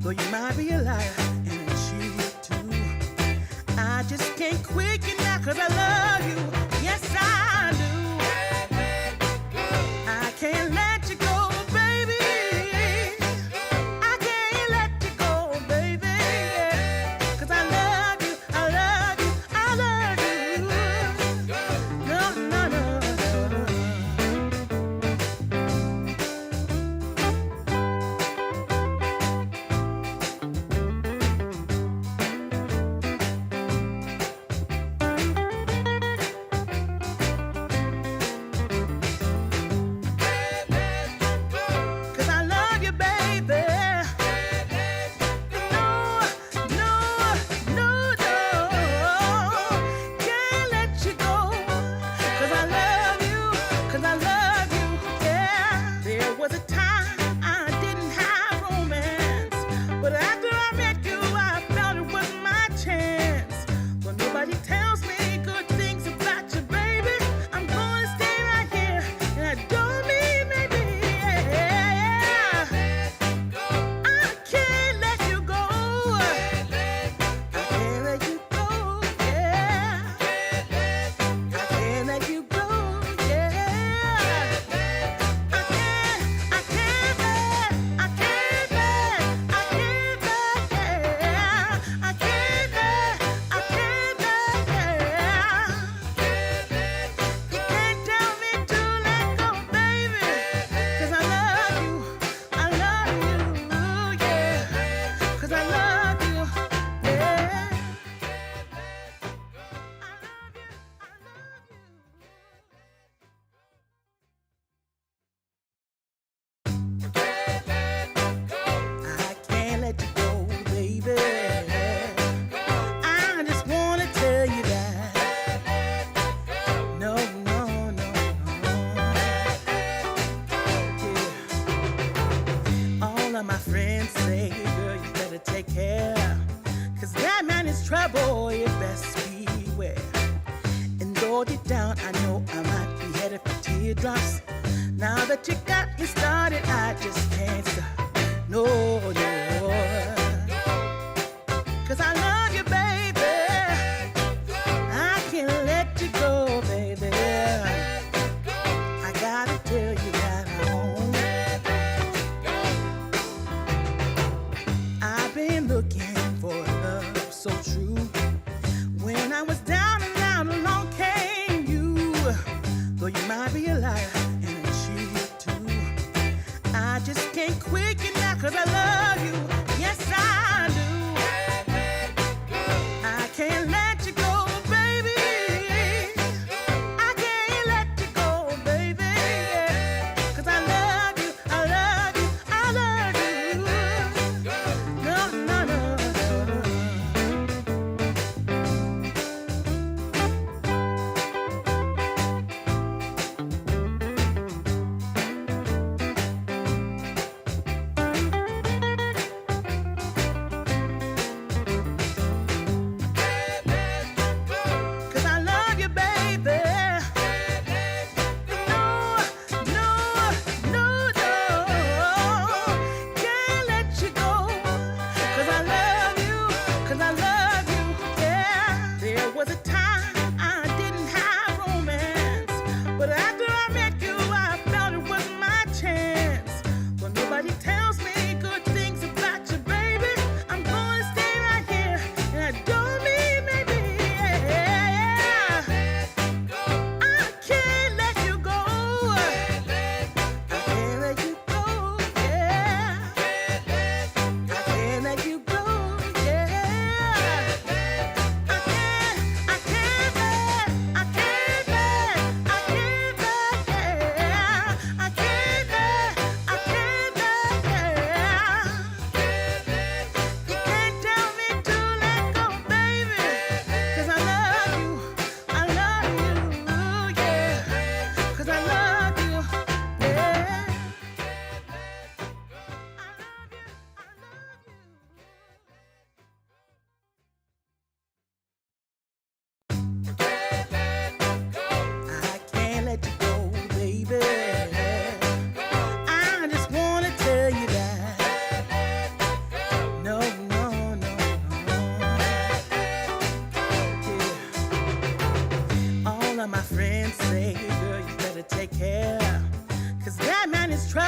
though you might be a liar and a cheat too. I just can't quit you now 'cause I love you. Yes, I do. I can't let you go, baby. I can't let you go, baby. 'Cause I love you, I love you, I love you. No, no, no.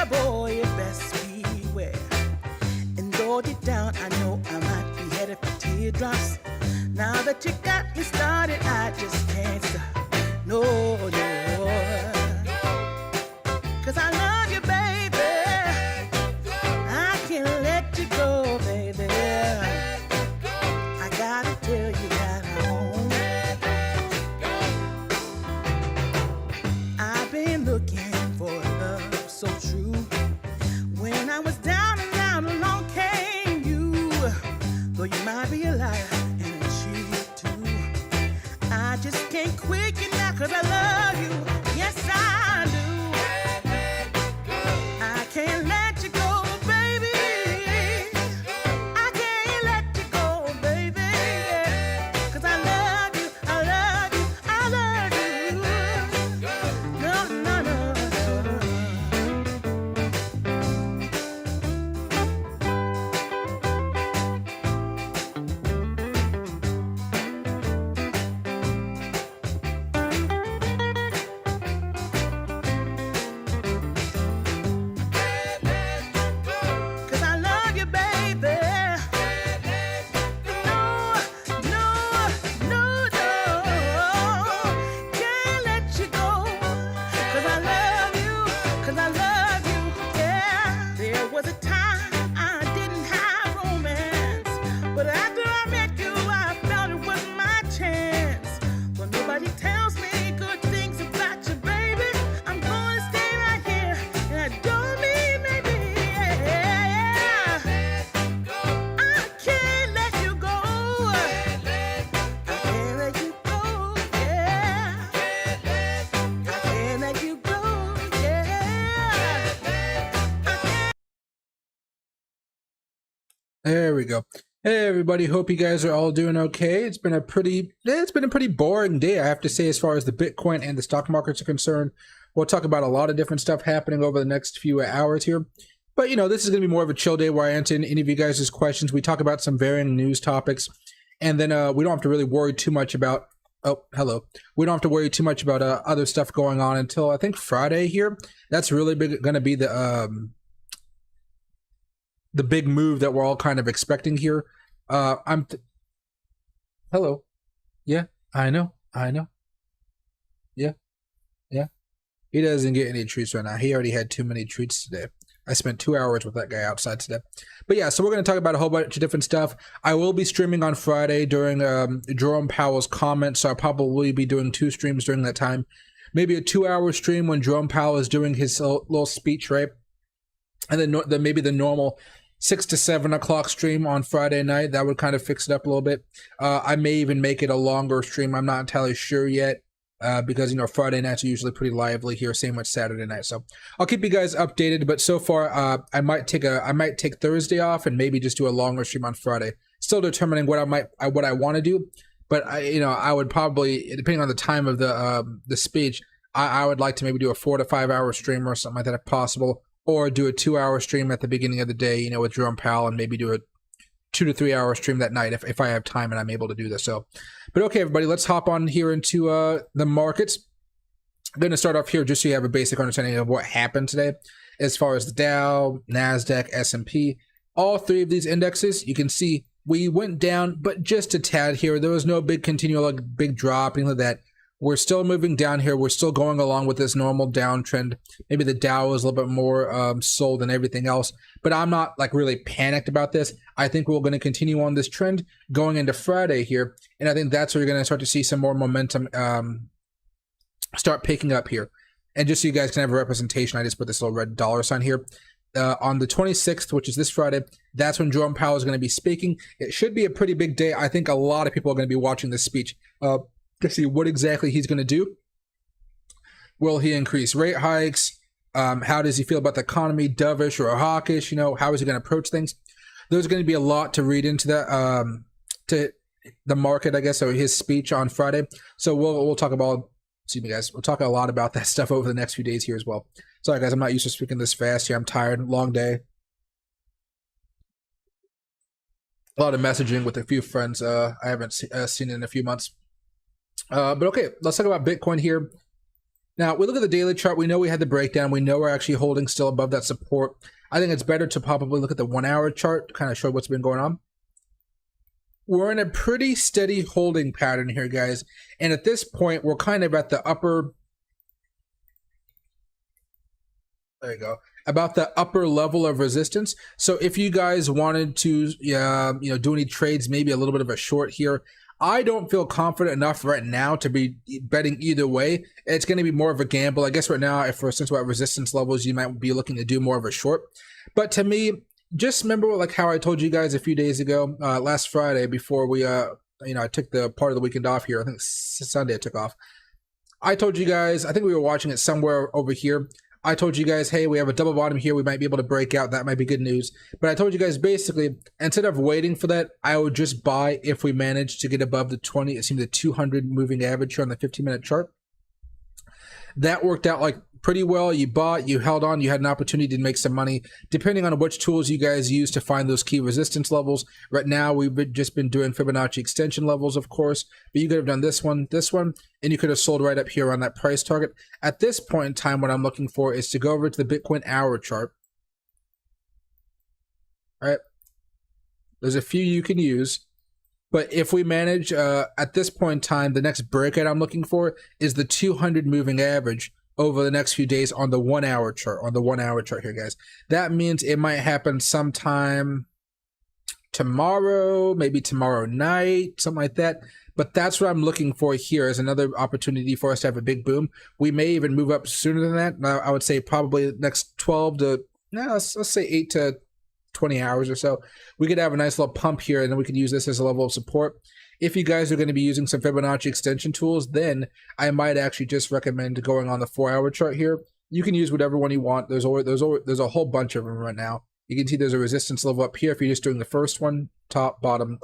boy, you best beware. And though deep down, I know I might be headed for teardrops. Now that you got me started, I just can't stop. No, no. 'Cause I love you, baby. I can't let you go, baby. I gotta tell you that I've been looking for love so true. When I was down and out, along came you. Though you might be a liar and a cheat too, I just can't quit you now 'cause I love you. Yes, I do. I can't let you go, baby. I can't let you go, baby. 'Cause I love you, I love you, I love you. No, no, no, There we go. Hey everybody, hope you guys are all doing okay. It's been a pretty boring day, I have to say, as far as the Bitcoin and the stock markets are concerned. We'll talk about a lot of different stuff happening over the next few hours here. But you know, this is going to be more of a chill day where I answer any of you guys' questions. We talk about some varying news topics, and then we don't have to really worry too much about we don't have to worry too much about other stuff going on until I think Friday here. That's really going to be the big move that we're all kind of expecting here. Hello. Yeah, I know. Yeah. He doesn't get any treats right now. He already had too many treats today. I spent 2 hours with that guy outside today. But yeah, so we're going to talk about a whole bunch of different stuff. I will be streaming on Friday during Jerome Powell's comments, so I'll probably be doing 2 streams during that time. Maybe a 2-hour stream when Jerome Powell is doing his little speech, right? And then maybe the normal 6 to 7 o'clock stream on Friday night. That would kind of fix it up a little bit. I may even make it a longer stream. I'm not entirely sure yet because, you know, Friday nights are usually pretty lively here. Same with Saturday night. So I'll keep you guys updated. But so far, I might take Thursday off and maybe just do a longer stream on Friday. Still determining what I want to do. But I would probably, depending on the time of the speech, I would like to maybe do a 4 to 5 hour stream or something like that if possible. Or do a 2-hour stream at the beginning of the day, you know, with Jerome Powell, and maybe do a 2 to 3 hour stream that night if I have time and I'm able to do this. So, but okay, everybody, let's hop on here into the markets. I'm going to start off here just so you have a basic understanding of what happened today as far as the Dow, NASDAQ, S&P. All 3 of these indexes, you can see we went down, but just a tad here. There was no big continual, big drop, anything like that. We're still moving down here. We're still going along with this normal downtrend. Maybe the Dow is a little bit more sold than everything else, but I'm not like really panicked about this. I think we're going to continue on this trend going into Friday here, and I think that's where you're going to start to see some more momentum start picking up here. And just so you guys can have a representation, I just put this little red dollar sign here. On the 26th, which is this Friday, that's when Jerome Powell is going to be speaking. It should be a pretty big day. I think a lot of people are going to be watching this speech to see what exactly he's going to do. Will he increase rate hikes? How does he feel about the economy? Dovish or hawkish? You know, how is he going to approach things? There's going to be a lot to read into that, to the market, I guess, so his speech on Friday. So we'll talk about, excuse me, guys, we'll talk a lot about that stuff over the next few days here as well. Sorry, guys, I'm not used to speaking this fast here. I'm tired. Long day. A lot of messaging with a few friends I haven't seen in a few months. But okay, let's talk about Bitcoin here. Now, we look at the daily chart. We know we had the breakdown. We know we're actually holding still above that support. I think it's better to probably look at the 1 hour chart to kind of show what's been going on. We're in a pretty steady holding pattern here, guys. And at this point, we're kind of at the upper... There you go. About the upper level of resistance. So if you guys wanted to, do any trades, maybe a little bit of a short here, I don't feel confident enough right now to be betting either way. It's going to be more of a gamble. I guess right now, since we're at resistance levels, you might be looking to do more of a short. But to me, just remember like how I told you guys a few days ago, last Friday, before we, I took the part of the weekend off here. I think Sunday I took off. I told you guys, I think we were watching it somewhere over here. I told you guys, hey, we have a double bottom here. We might be able to break out. That might be good news. But I told you guys basically, instead of waiting for that, I would just buy if we manage to get above the 200 moving average here on the 15-minute chart. That worked out like pretty well. You bought, you held on, you had an opportunity to make some money, depending on which tools you guys use to find those key resistance levels. Right now, we've just been doing Fibonacci extension levels, of course, but you could have done this one, and you could have sold right up here on that price target. At this point in time, what I'm looking for is to go over to the Bitcoin hour chart. All right. There's a few you can use. But if we manage, at this point in time, the next breakout I'm looking for is the 200 moving average over the next few days on the 1 hour chart, here, guys. That means it might happen sometime tomorrow, maybe tomorrow night, something like that. But that's what I'm looking for here is another opportunity for us to have a big boom. We may even move up sooner than that. Now, I would say probably the next 12 to, let's say 8 to 20 hours or so, we could have a nice little pump here, and then we could use this as a level of support. If you guys are going to be using some Fibonacci extension tools, then I might actually just recommend going on the 4 hour chart here. You can use whatever one you want. There's a whole bunch of them right now. You can see there's a resistance level up here if you're just doing the first one, top, bottom,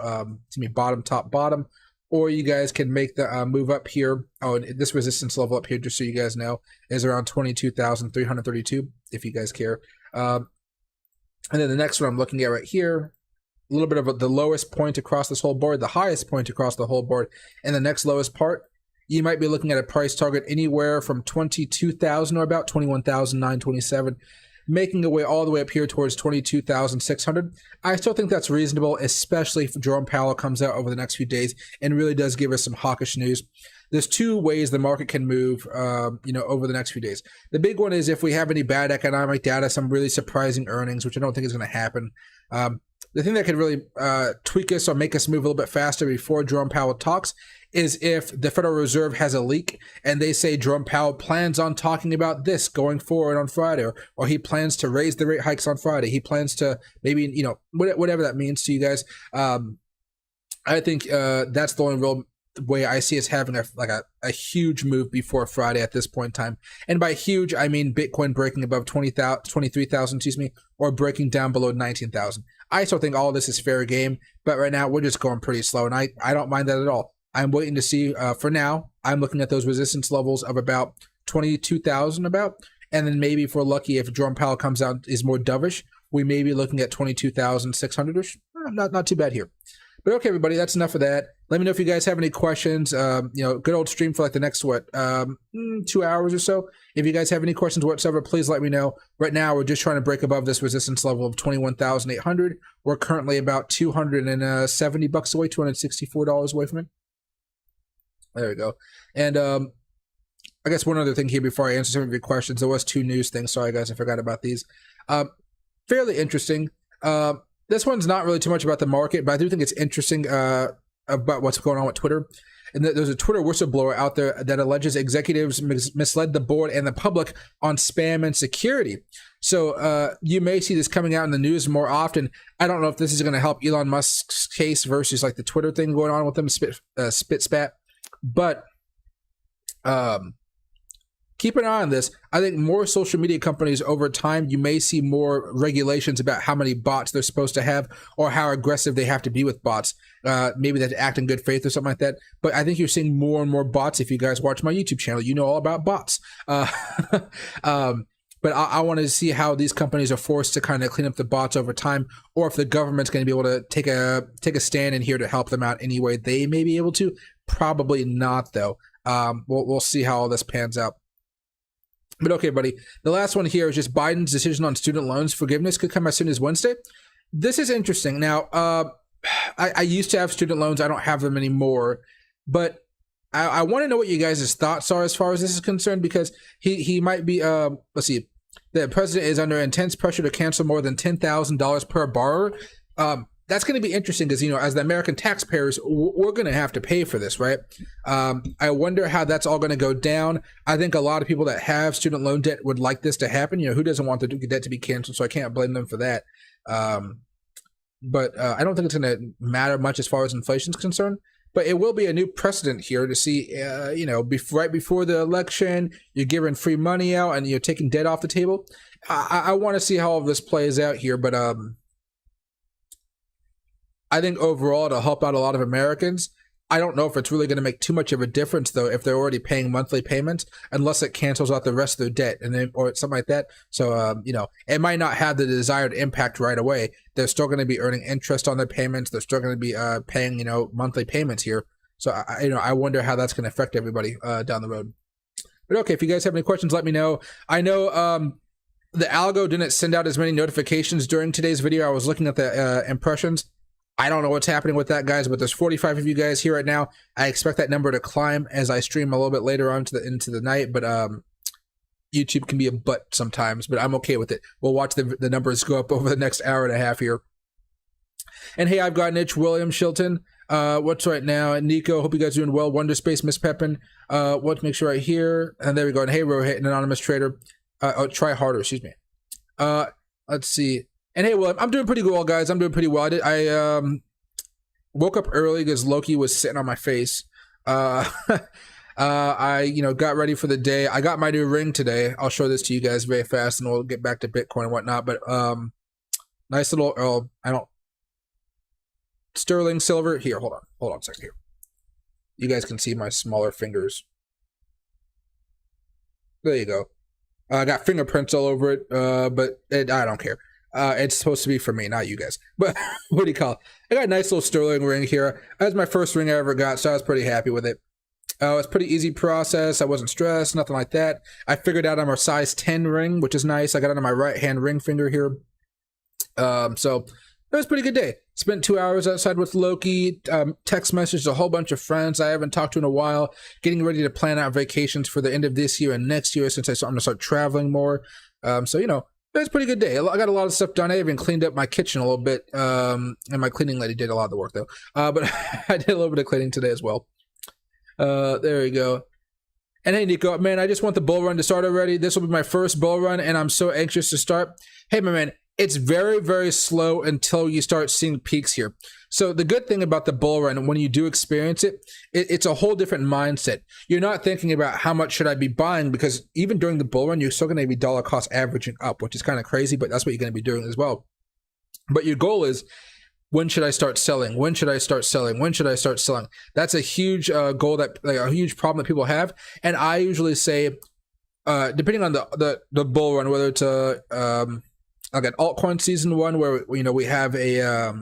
bottom, top, bottom. Or you guys can make the move up here. Oh, and this resistance level up here, just so you guys know, is around 22,332, if you guys care. And then the next one I'm looking at right here, a little bit of the lowest point across this whole board, the highest point across the whole board, and the next lowest part, you might be looking at a price target anywhere from 22,000 or about 21,927, making a way all the way up here towards 22,600. I still think that's reasonable, especially if Jerome Powell comes out over the next few days and really does give us some hawkish news. There's two ways the market can move, over the next few days. The big one is if we have any bad economic data, some really surprising earnings, which I don't think is going to happen. The thing that could really tweak us or make us move a little bit faster before Jerome Powell talks is if the Federal Reserve has a leak and they say Jerome Powell plans on talking about this going forward on Friday, or he plans to raise the rate hikes on Friday. He plans to maybe, whatever that means to you guys. I think that's the only real way I see us having a huge move before Friday at this point in time. And by huge, I mean Bitcoin breaking above 23,000, or breaking down below 19,000. I still think all of this is fair game, but right now we're just going pretty slow, and I don't mind that at all. I'm waiting to see, for now, I'm looking at those resistance levels of about 22,000 and then maybe if we're lucky, if Jerome Powell comes out is more dovish, we may be looking at 22,600-ish. Not too bad here. But okay, everybody, that's enough of that. Let me know if you guys have any questions. Good old stream for like the next, 2 hours or so. If you guys have any questions whatsoever, please let me know. Right now, we're just trying to break above this resistance level of 21,800. We're currently about $270 away, $264 away from it. There we go. And I guess one other thing here before I answer some of your questions. There was two news things. Sorry, guys, I forgot about these. Fairly interesting. This one's not really too much about the market, but I do think it's interesting about what's going on with Twitter. And there's a Twitter whistleblower out there that alleges executives misled the board and the public on spam and security. So you may see this coming out in the news more often. I don't know if this is going to help Elon Musk's case versus like the Twitter thing going on with them, spit spat. But keep an eye on this. I think more social media companies over time, you may see more regulations about how many bots they're supposed to have or how aggressive they have to be with bots. Maybe they have to act in good faith or something like that. But I think you're seeing more and more bots. If you guys watch my YouTube channel, you know all about bots. But I want to see how these companies are forced to kind of clean up the bots over time, or if the government's going to be able to take a stand in here to help them out any way they may be able to. Probably not, though. We'll see how all this pans out. But okay, buddy. The last one here is just Biden's decision on student loans forgiveness could come as soon as Wednesday. This is interesting. Now, I used to have student loans. I don't have them anymore. But I want to know what you guys' thoughts are as far as this is concerned, because he might be, let's see, the president is under intense pressure to cancel more than $10,000 per borrower. That's going to be interesting because, as the American taxpayers, we're going to have to pay for this, right? I wonder how that's all going to go down. I think a lot of people that have student loan debt would like this to happen. Who doesn't want the debt to be canceled? So I can't blame them for that. But I don't think it's going to matter much as far as inflation is concerned. But it will be a new precedent here to see, right before the election, you're giving free money out and you're taking debt off the table. I want to see how all of this plays out here, but I think overall it'll help out a lot of Americans. I don't know if it's really going to make too much of a difference, though, if they're already paying monthly payments, unless it cancels out the rest of their debt or something like that. So, it might not have the desired impact right away. They're still going to be earning interest on their payments. They're still going to be paying, monthly payments here. So, I wonder how that's going to affect everybody down the road. But okay, if you guys have any questions, let me know. I know the algo didn't send out as many notifications during today's video. I was looking at the impressions. I don't know what's happening with that, guys, but there's 45 of you guys here right now. I expect that number to climb as I stream a little bit later on into the night, but YouTube can be a butt sometimes, but I'm okay with it. We'll watch the numbers go up over the next hour and a half here. And hey, I've got Nitch, William, Shilton. What's right now? Nico, hope you guys are doing well. Wonder Space, Miss Pepin. What to make sure right here. And there we go. And hey, Rohit, an anonymous trader. Try harder, excuse me. Let's see. And hey, well, I'm doing pretty well, guys. I'm doing pretty well. I woke up early because Loki was sitting on my face. I got ready for the day. I got my new ring today. I'll show this to you guys very fast, and we'll get back to Bitcoin and whatnot. But nice little sterling silver. Here, hold on a second here. You guys can see my smaller fingers. There you go. I got fingerprints all over it, but I don't care. It's supposed to be for me, not you guys. But what do you call it? I got a nice little sterling ring here. That's my first ring I ever got, so I was pretty happy with it. It's a pretty easy process. I wasn't stressed, nothing like that. I figured out I'm a size 10 ring, which is nice. I got it on my right-hand ring finger here. So it was a pretty good day. Spent 2 hours outside with Loki, text messaged a whole bunch of friends I haven't talked to in a while, getting ready to plan out vacations for the end of this year and next year since I'm going to start traveling more. It was a pretty good day. I got a lot of stuff done. I even cleaned up my kitchen a little bit, and my cleaning lady did a lot of the work, though. But I did a little bit of cleaning today as well. There you go. And hey, Nico, man, I just want the bull run to start already. This will be my first bull run, and I'm so anxious to start. Hey, my man, it's very, very slow until you start seeing peaks here. So the good thing about the bull run, when you do experience it, it's a whole different mindset. You're not thinking about how much should I be buying, because even during the bull run, you're still going to be dollar cost averaging up, which is kind of crazy, but that's what you're going to be doing as well. But your goal is, when should I start selling? When should I start selling? When should I start selling? That's a huge goal, a huge problem that people have. And I usually say, depending on the bull run, whether it's like an altcoin season one where we have a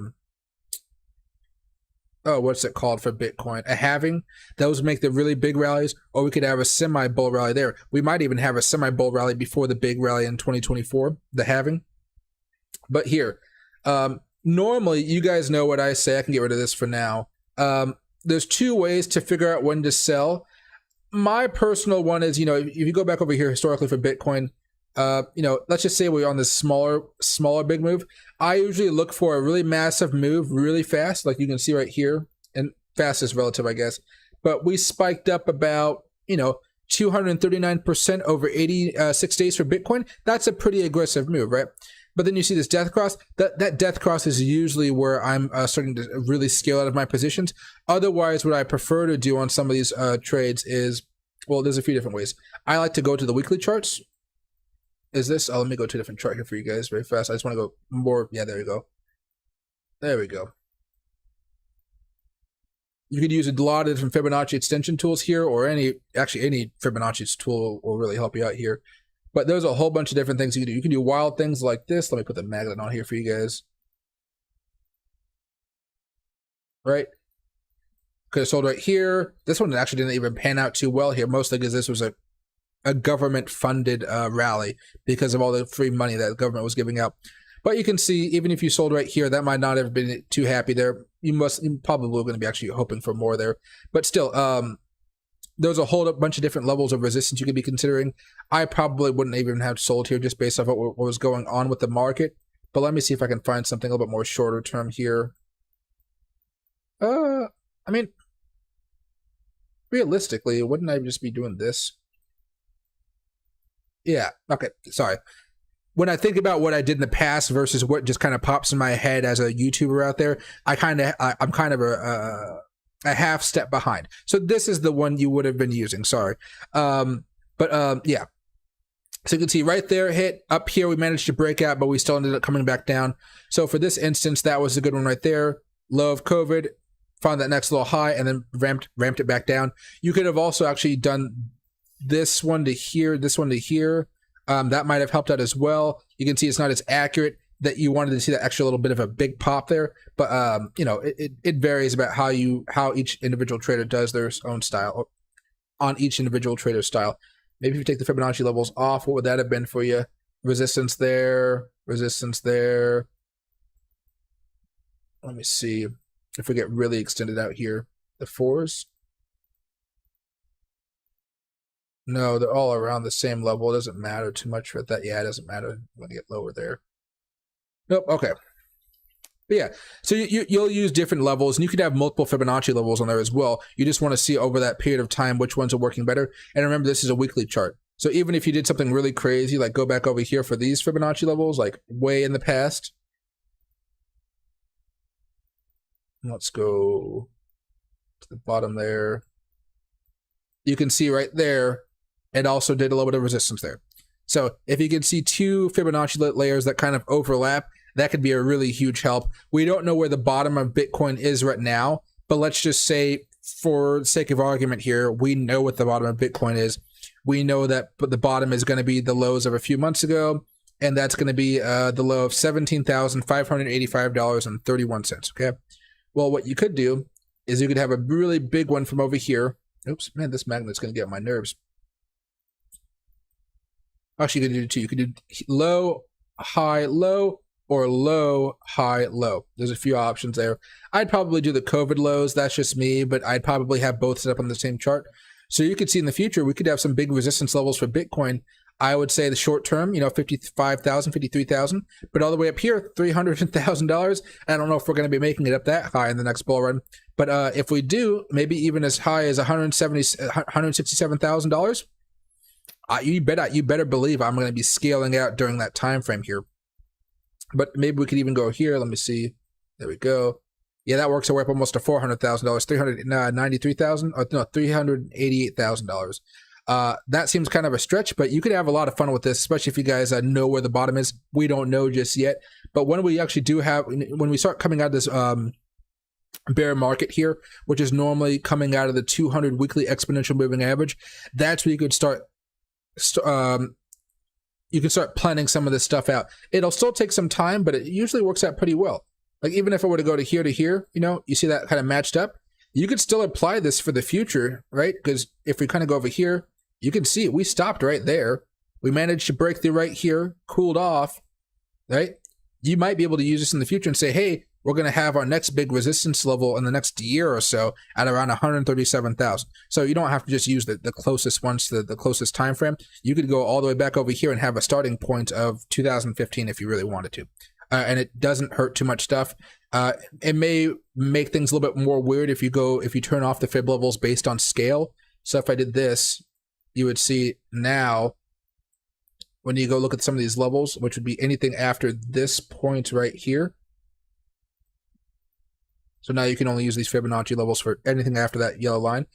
what's it called for Bitcoin? A halving. Those make the really big rallies, or we could have a semi-bull rally there. We might even have a semi-bull rally before the big rally in 2024, the halving. But here, normally, you guys know what I say. I can get rid of this for now. There's two ways to figure out when to sell. My personal one is, if you go back over here historically for Bitcoin, let's just say we're on this smaller big move. I usually look for a really massive move really fast, like you can see right here, and fast is relative, I guess. But we spiked up about, 239% over 86 days for Bitcoin. That's a pretty aggressive move, right? But then you see this death cross. That death cross is usually where I'm starting to really scale out of my positions. Otherwise, what I prefer to do on some of these trades is, well, there's a few different ways. I like to go to the weekly charts. Is this? Let me go to a different chart here for you guys very fast. I just want to go more. Yeah, there we go. There we go. You could use a lot of different Fibonacci extension tools here, or any Fibonacci tool will really help you out here. But there's a whole bunch of different things you can do. You can do wild things like this. Let me put the magnet on here for you guys. Right? Could have sold right here. This one actually didn't even pan out too well here, mostly because this was a a government-funded rally because of all the free money that the government was giving out. But you can see, even if you sold right here, that might not have been too happy there. You're probably going to be actually hoping for more there. But still, there's a whole bunch of different levels of resistance you could be considering. I probably wouldn't even have sold here just based off what was going on with the market. But let me see if I can find something a little bit more shorter term here. I mean, realistically, wouldn't I just be doing this? Yeah, okay, sorry. When I think about what I did in the past versus what just kind of pops in my head as a YouTuber out there, I'm kind of a half step behind. So this is the one you would have been using, sorry. Yeah. So you can see right there, hit up here, we managed to break out, but we still ended up coming back down. So for this instance, that was a good one right there. Low of COVID, found that next little high, and then ramped it back down. You could have also actually done this one to here, this one to here. That might have helped out as well. You can see it's not as accurate that you wanted to see that extra little bit of a big pop there. But, you know, it varies about how each individual trader does their own style, on each individual trader's style. Maybe if you take the Fibonacci levels off, what would that have been for you? Resistance there, resistance there. Let me see if we get really extended out here. The 4s. No, they're all around the same level. It doesn't matter too much for that. Yeah, it doesn't matter when you get lower there. Nope, okay. But yeah, so you'll use different levels, and you could have multiple Fibonacci levels on there as well. You just want to see over that period of time which ones are working better. And remember, this is a weekly chart. So even if you did something really crazy, like go back over here for these Fibonacci levels, like way in the past. Let's go to the bottom there. You can see right there, it also did a little bit of resistance there. So if you can see two Fibonacci layers that kind of overlap, that could be a really huge help. We don't know where the bottom of Bitcoin is right now, but let's just say, for the sake of argument here, we know what the bottom of Bitcoin is. We know that the bottom is going to be the lows of a few months ago, and that's going to be the low of $17,585.31, okay? Well, what you could do is you could have a really big one from over here. Oops, man, this magnet's going to get on my nerves. Actually, you could do two. You could do low, high, low, or low, high, low. There's a few options there. I'd probably do the COVID lows. That's just me, but I'd probably have both set up on the same chart. So you could see in the future, we could have some big resistance levels for Bitcoin. I would say the short term, you know, 55,000, 53,000, but all the way up here, $300,000. I don't know if we're going to be making it up that high in the next bull run, but if we do, maybe even as high as $167,000. You better believe I'm going to be scaling out during that time frame here. But maybe we could even go here. Let me see. There we go. Yeah, that works our way up almost to $400,000, $393,000. No, $388,000. That seems kind of a stretch, but you could have a lot of fun with this, especially if you guys know where the bottom is. We don't know just yet, but when we actually do have, when we start coming out of this bear market here, which is normally coming out of the 200 weekly exponential moving average, that's where you could start. You can start planning some of this stuff out. It'll still take some time, but it usually works out pretty well. Like even if I were to go to here, you know, you see that kind of matched up. You could still apply this for the future, right? Because if we kind of go over here, you can see we stopped right there. We managed to break through right here, cooled off, right? You might be able to use this in the future and say, hey, we're going to have our next big resistance level in the next year or so at around 137,000. So you don't have to just use the closest ones to the closest time frame. You could go all the way back over here and have a starting point of 2015 if you really wanted to. And it doesn't hurt too much stuff. It may make things a little bit more weird if you turn off the fib levels based on scale. So if I did this, you would see now when you go look at some of these levels, which would be anything after this point right here. So now you can only use these Fibonacci levels for anything after that yellow line.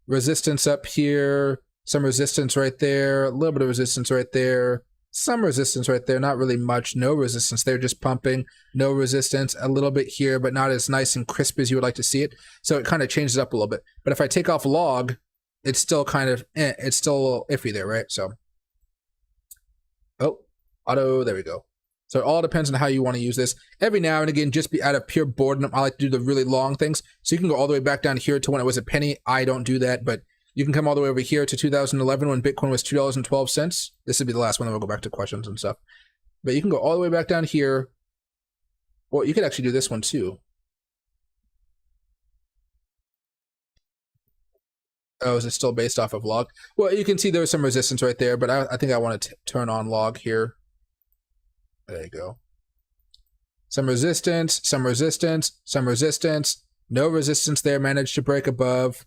Resistance up here, some resistance right there, a little bit of resistance right there, some resistance right there, not really much, no resistance there, just pumping, no resistance, a little bit here, but not as nice and crisp as you would like to see it. So it kind of changes up a little bit. But if I take off log, it's still kind of, it's still a little iffy there, right? So, oh, auto, there we go. So it all depends on how you want to use this. Every now and again, just be out of pure boredom, I like to do the really long things. So you can go all the way back down here to when it was a penny. I don't do that, but You can come all the way over here to 2011 when Bitcoin was $2.12. This would be the last one, then we'll go back to questions and stuff. But you can go all the way back down here. Well, you could actually do this one too. Oh, is it still based off of log? Well, you can see there was some resistance right there, but I think I want to turn on log here. There you go. Some resistance, some resistance, some resistance. No resistance there, managed to break above.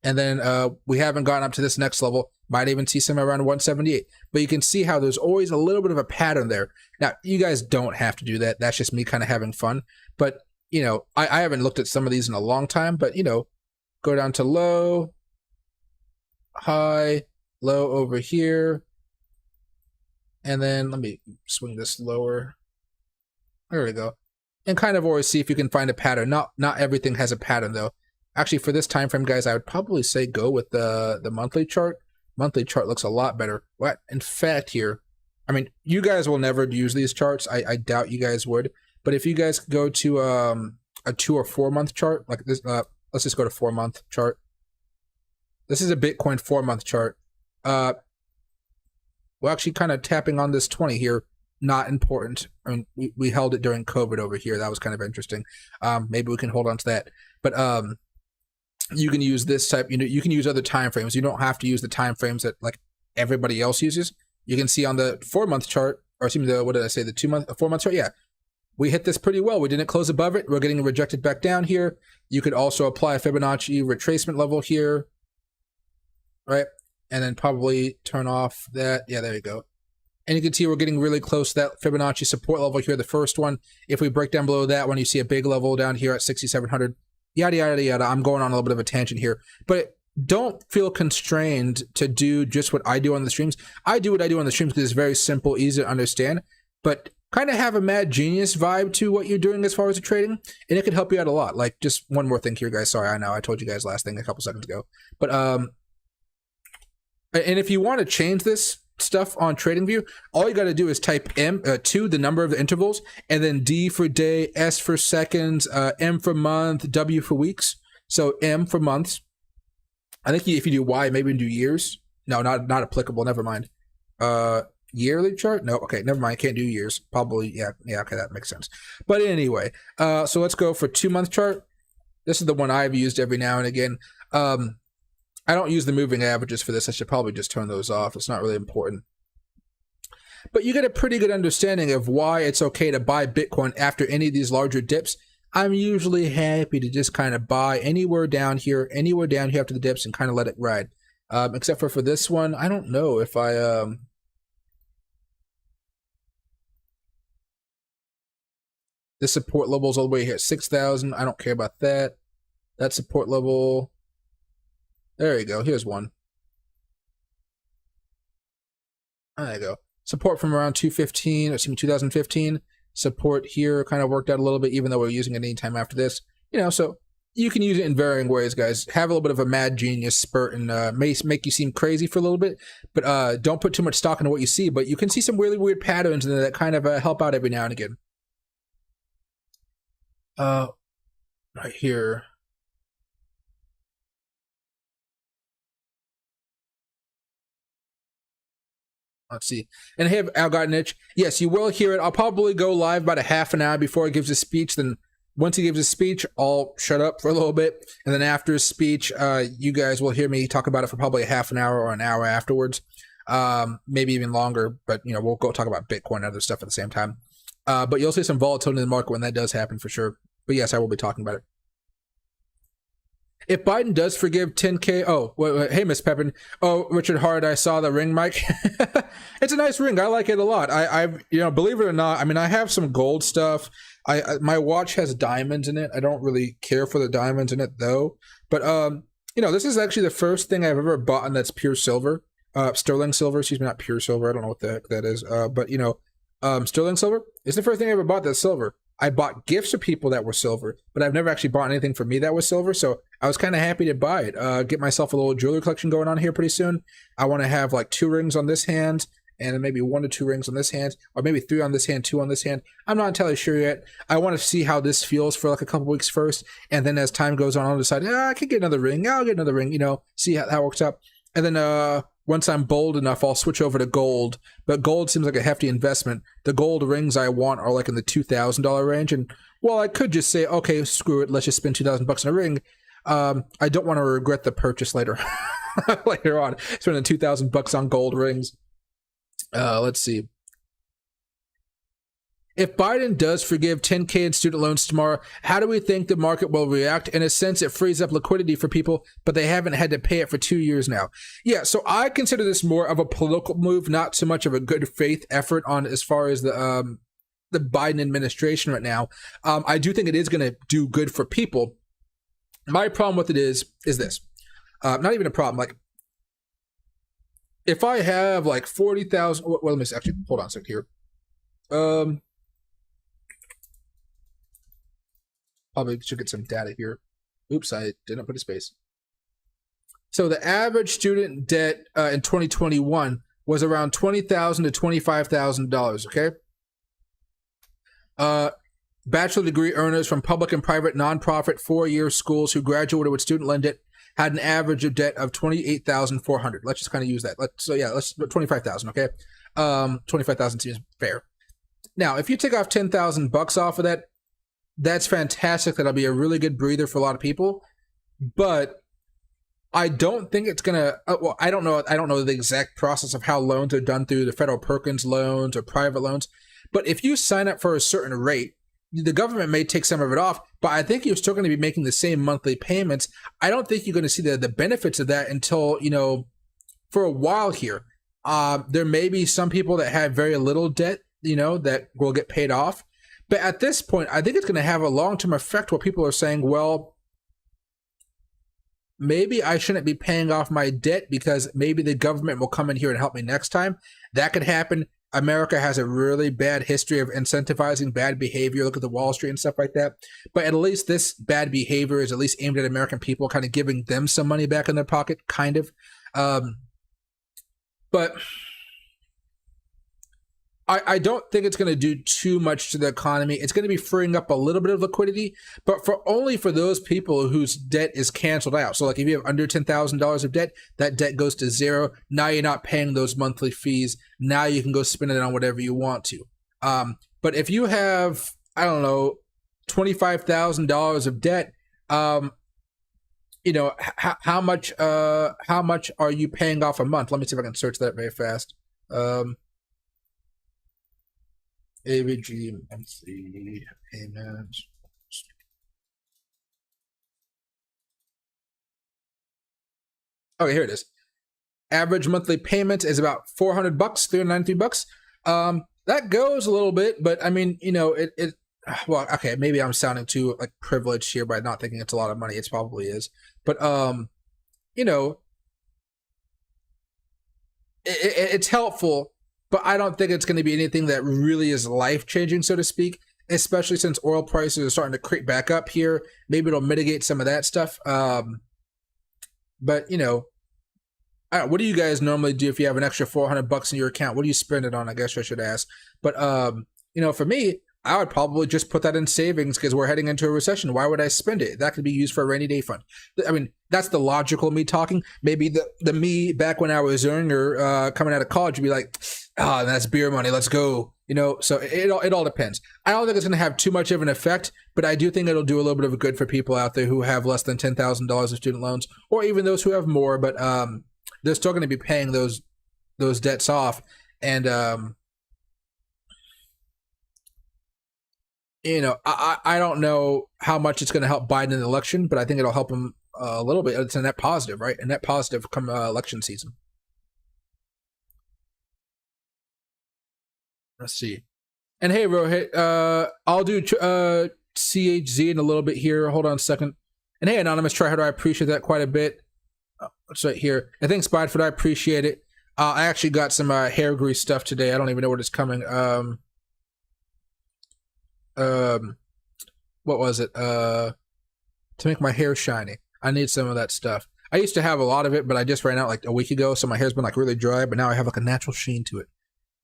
And then we haven't gotten up to this next level. Might even see some around 178. But you can see how there's always a little bit of a pattern there. Now, you guys don't have to do that. That's just me kind of having fun. But, you know, I haven't looked at some of these in a long time. But, you know, go down to low, high, low over here. And then let me swing this lower. There we go. And kind of always see if you can find a pattern. Not everything has a pattern, though. Actually, for this time frame, guys, I would probably say go with the monthly chart. Monthly chart looks a lot better. What? In fact, here, I mean, you guys will never use these charts. I doubt you guys would. But if you guys go to a 2 or 4 month chart, like this, let's just go to 4 month chart. This is a Bitcoin 4 month chart. We're actually kind of tapping on this 20 here. Not important. I mean, we held it during COVID over here. That was kind of interesting. Maybe we can hold on to that. But you can use this type. You know, you can use other time frames. You don't have to use the time frames that like everybody else uses. You can see on the 4 month chart, or excuse me, what did I say? The 4 month chart. Yeah, we hit this pretty well. We didn't close above it. We're getting rejected back down here. You could also apply a Fibonacci retracement level here, right? And then probably turn off that. Yeah, there you go. And you can see we're getting really close to that Fibonacci support level here, the first one. If we break down below that one, you see a big level down here at 6,700. Yada, yada, yada. I'm going on a little bit of a tangent here. But don't feel constrained to do just what I do on the streams. I do what I do on the streams because it's very simple, easy to understand. But kind of have a mad genius vibe to what you're doing as far as the trading. And it could help you out a lot. Like, just one more thing here, guys. Sorry, I know. I told you guys last thing a couple seconds ago. But, and if you want to change this stuff on TradingView, all you got to do is type M2, the number of the intervals, and then D for day, S for seconds, M for month, W for weeks. So M for months. I think if you do Y, maybe do years. No, not applicable. Never mind. Yearly chart? No. Okay, never mind. Can't do years. Probably. Yeah. Okay, that makes sense. But anyway, so let's go for 2 month chart. This is the one I've used every now and again. I don't use the moving averages for this. I should probably just turn those off. It's not really important. But you get a pretty good understanding of why it's okay to buy Bitcoin after any of these larger dips. I'm usually happy to just kind of buy anywhere down here after the dips and kind of let it ride. Except for this one, I don't know if I... This support level is all the way here at 6,000. I don't care about that. That support level... There you go. Here's one. There you go. Support from around 2015. Support here kind of worked out a little bit, even though we're using it anytime after this. You know, so you can use it in varying ways, guys. Have a little bit of a mad genius spurt and may make you seem crazy for a little bit, but don't put too much stock into what you see. But you can see some really weird patterns in there that kind of help out every now and again. Right here. Let's see. And hey, Al got an itch. Yes, you will hear it. I'll probably go live about a half an hour before he gives his speech. Then once he gives his speech, I'll shut up for a little bit. And then after his speech, you guys will hear me talk about it for probably a half an hour or an hour afterwards. Maybe even longer. But, you know, we'll go talk about Bitcoin and other stuff at the same time. But you'll see some volatility in the market when that does happen for sure. But yes, I will be talking about it. If Biden does forgive 10K, hey, Miss Pepin. Oh, Richard Hart, I saw the ring mic. It's a nice ring. I like it a lot. I've, you know, believe it or not, I mean, I have some gold stuff. My watch has diamonds in it. I don't really care for the diamonds in it though. But, you know, this is actually the first thing I've ever bought that's pure silver. Sterling silver, excuse me, not pure silver. I don't know what the heck that is. But, you know, sterling silver is the first thing I ever bought that's silver. I bought gifts for people that were silver, but I've never actually bought anything for me that was silver, so I was kind of happy to buy it. Get myself a little jewelry collection going on here pretty soon. I want to have like 2 rings on this hand and then maybe 1 to 2 rings on this hand, or maybe 3 on this hand, 2 on this hand. I'm not entirely sure yet. I want to see how this feels for like a couple weeks first, and then as time goes on, I'll decide, I could get another ring. I'll get another ring, you know, see how that works out. And then once I'm bold enough, I'll switch over to gold. But gold seems like a hefty investment. The gold rings I want are like in the $2,000 range, and well, I could just say, okay, screw it, let's just spend $2,000 on a ring. I don't want to regret the purchase later. Later on, spending $2,000 on gold rings. Let's see. If Biden does forgive $10K in student loans tomorrow, how do we think the market will react? In a sense, it frees up liquidity for people, but they haven't had to pay it for 2 years now. Yeah, so I consider this more of a political move, not so much of a good faith effort on as far as the Biden administration right now. I do think it is going to do good for people. My problem with it is this. Not even a problem. Like, if I have like 40,000, well, let me actually hold on a second here. Probably should get some data here. Oops, I didn't put a space. So the average student debt in 2021 was around $20,000 to $25,000. Okay. Bachelor degree earners from public and private nonprofit 4-year schools who graduated with student loan debt had an average of debt of $28,400. Let's just kind of use that. Let's 25,000. Okay, 25,000 seems fair. Now, if you take off $10,000 off of that, that's fantastic. That'll be a really good breather for a lot of people. But I don't think it's gonna. Well, I don't know. I don't know the exact process of how loans are done through the federal Perkins loans or private loans. But if you sign up for a certain rate, the government may take some of it off, but I think you're still going to be making the same monthly payments. I don't think you're going to see the benefits of that until, you know, for a while here. There may be some people that have very little debt, you know, that will get paid off. But at this point, I think it's going to have a long-term effect where people are saying, well, maybe I shouldn't be paying off my debt because maybe the government will come in here and help me next time. That could happen. America has a really bad history of incentivizing bad behavior. Look at the Wall Street and stuff like that. But at least this bad behavior is at least aimed at American people, kind of giving them some money back in their pocket, kind of. But I don't think it's going to do too much to the economy. It's going to be freeing up a little bit of liquidity, but only for those people whose debt is canceled out. So like if you have under $10,000 of debt, that debt goes to zero. Now you're not paying those monthly fees. Now you can go spend it on whatever you want to. But if you have, I don't know, $25,000 of debt, you know, how much are you paying off a month? Let me see if I can search that very fast. AVG monthly payments. Okay, here it is. Average monthly payment is about $400, $393. That goes a little bit, but I mean, you know, it. Well, okay, maybe I'm sounding too like privileged here by not thinking it's a lot of money. It probably is, but you know, it's helpful. But I don't think it's going to be anything that really is life-changing, so to speak, especially since oil prices are starting to creep back up here. Maybe it'll mitigate some of that stuff. But, you know, what do you guys normally do if you have an extra $400 in your account? What do you spend it on, I guess I should ask. But, you know, for me, I would probably just put that in savings because we're heading into a recession. Why would I spend it? That could be used for a rainy day fund. I mean, that's the logical me talking. Maybe the me back when I was younger, coming out of college, would be like, oh, that's beer money. Let's go. You know, so it all depends. I don't think it's going to have too much of an effect, but I do think it'll do a little bit of good for people out there who have less than $10,000 of student loans, or even those who have more, but they're still going to be paying those debts off. And, you know, I don't know how much it's going to help Biden in the election, but I think it'll help him a little bit. It's a net positive, right? A net positive come election season. Let's see. And hey, Rohit, I'll do CHZ in a little bit here. Hold on a second. And hey, Anonymous Tryhard, I appreciate that quite a bit. It's right here. And thanks, Bideford, I appreciate it. I actually got some hair grease stuff today. I don't even know what it's coming. What was it? To make my hair shiny. I need some of that stuff. I used to have a lot of it, but I just ran out like a week ago, so my hair's been like really dry, but now I have like a natural sheen to it.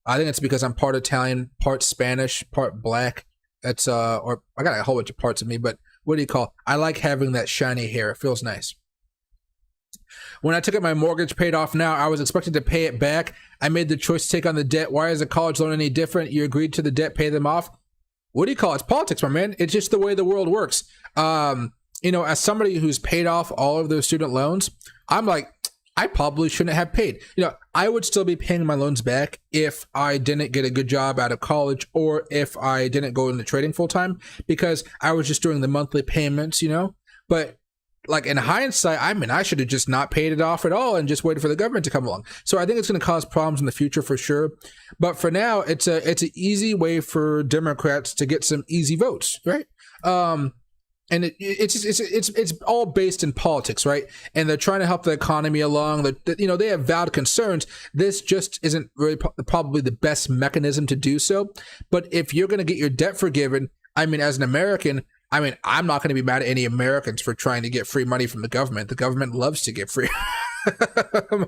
I think it's because I'm part Italian, part Spanish, part black. That's or I got a whole bunch of parts of me, but what do you call? I like having that shiny hair. It feels nice. When I took out my mortgage paid off now, I was expected to pay it back. I made the choice to take on the debt. Why is a college loan any different? You agreed to the debt, pay them off. What do you call it? It's politics, my man. It's just the way the world works. As somebody who's paid off all of those student loans, I'm like, I probably shouldn't have paid. I would still be paying my loans back if I didn't get a good job out of college or if I didn't go into trading full time because I was just doing the monthly payments, But like in hindsight, I should have just not paid it off at all and just waited for the government to come along. So I think it's going to cause problems in the future for sure. But for now, it's an easy way for Democrats to get some easy votes, right? And it's all based in politics, right? And they're trying to help the economy along. They have valid concerns. This just isn't really probably the best mechanism to do so. But if you're going to get your debt forgiven, as an American, I'm not going to be mad at any Americans for trying to get free money from the government. The government loves to give free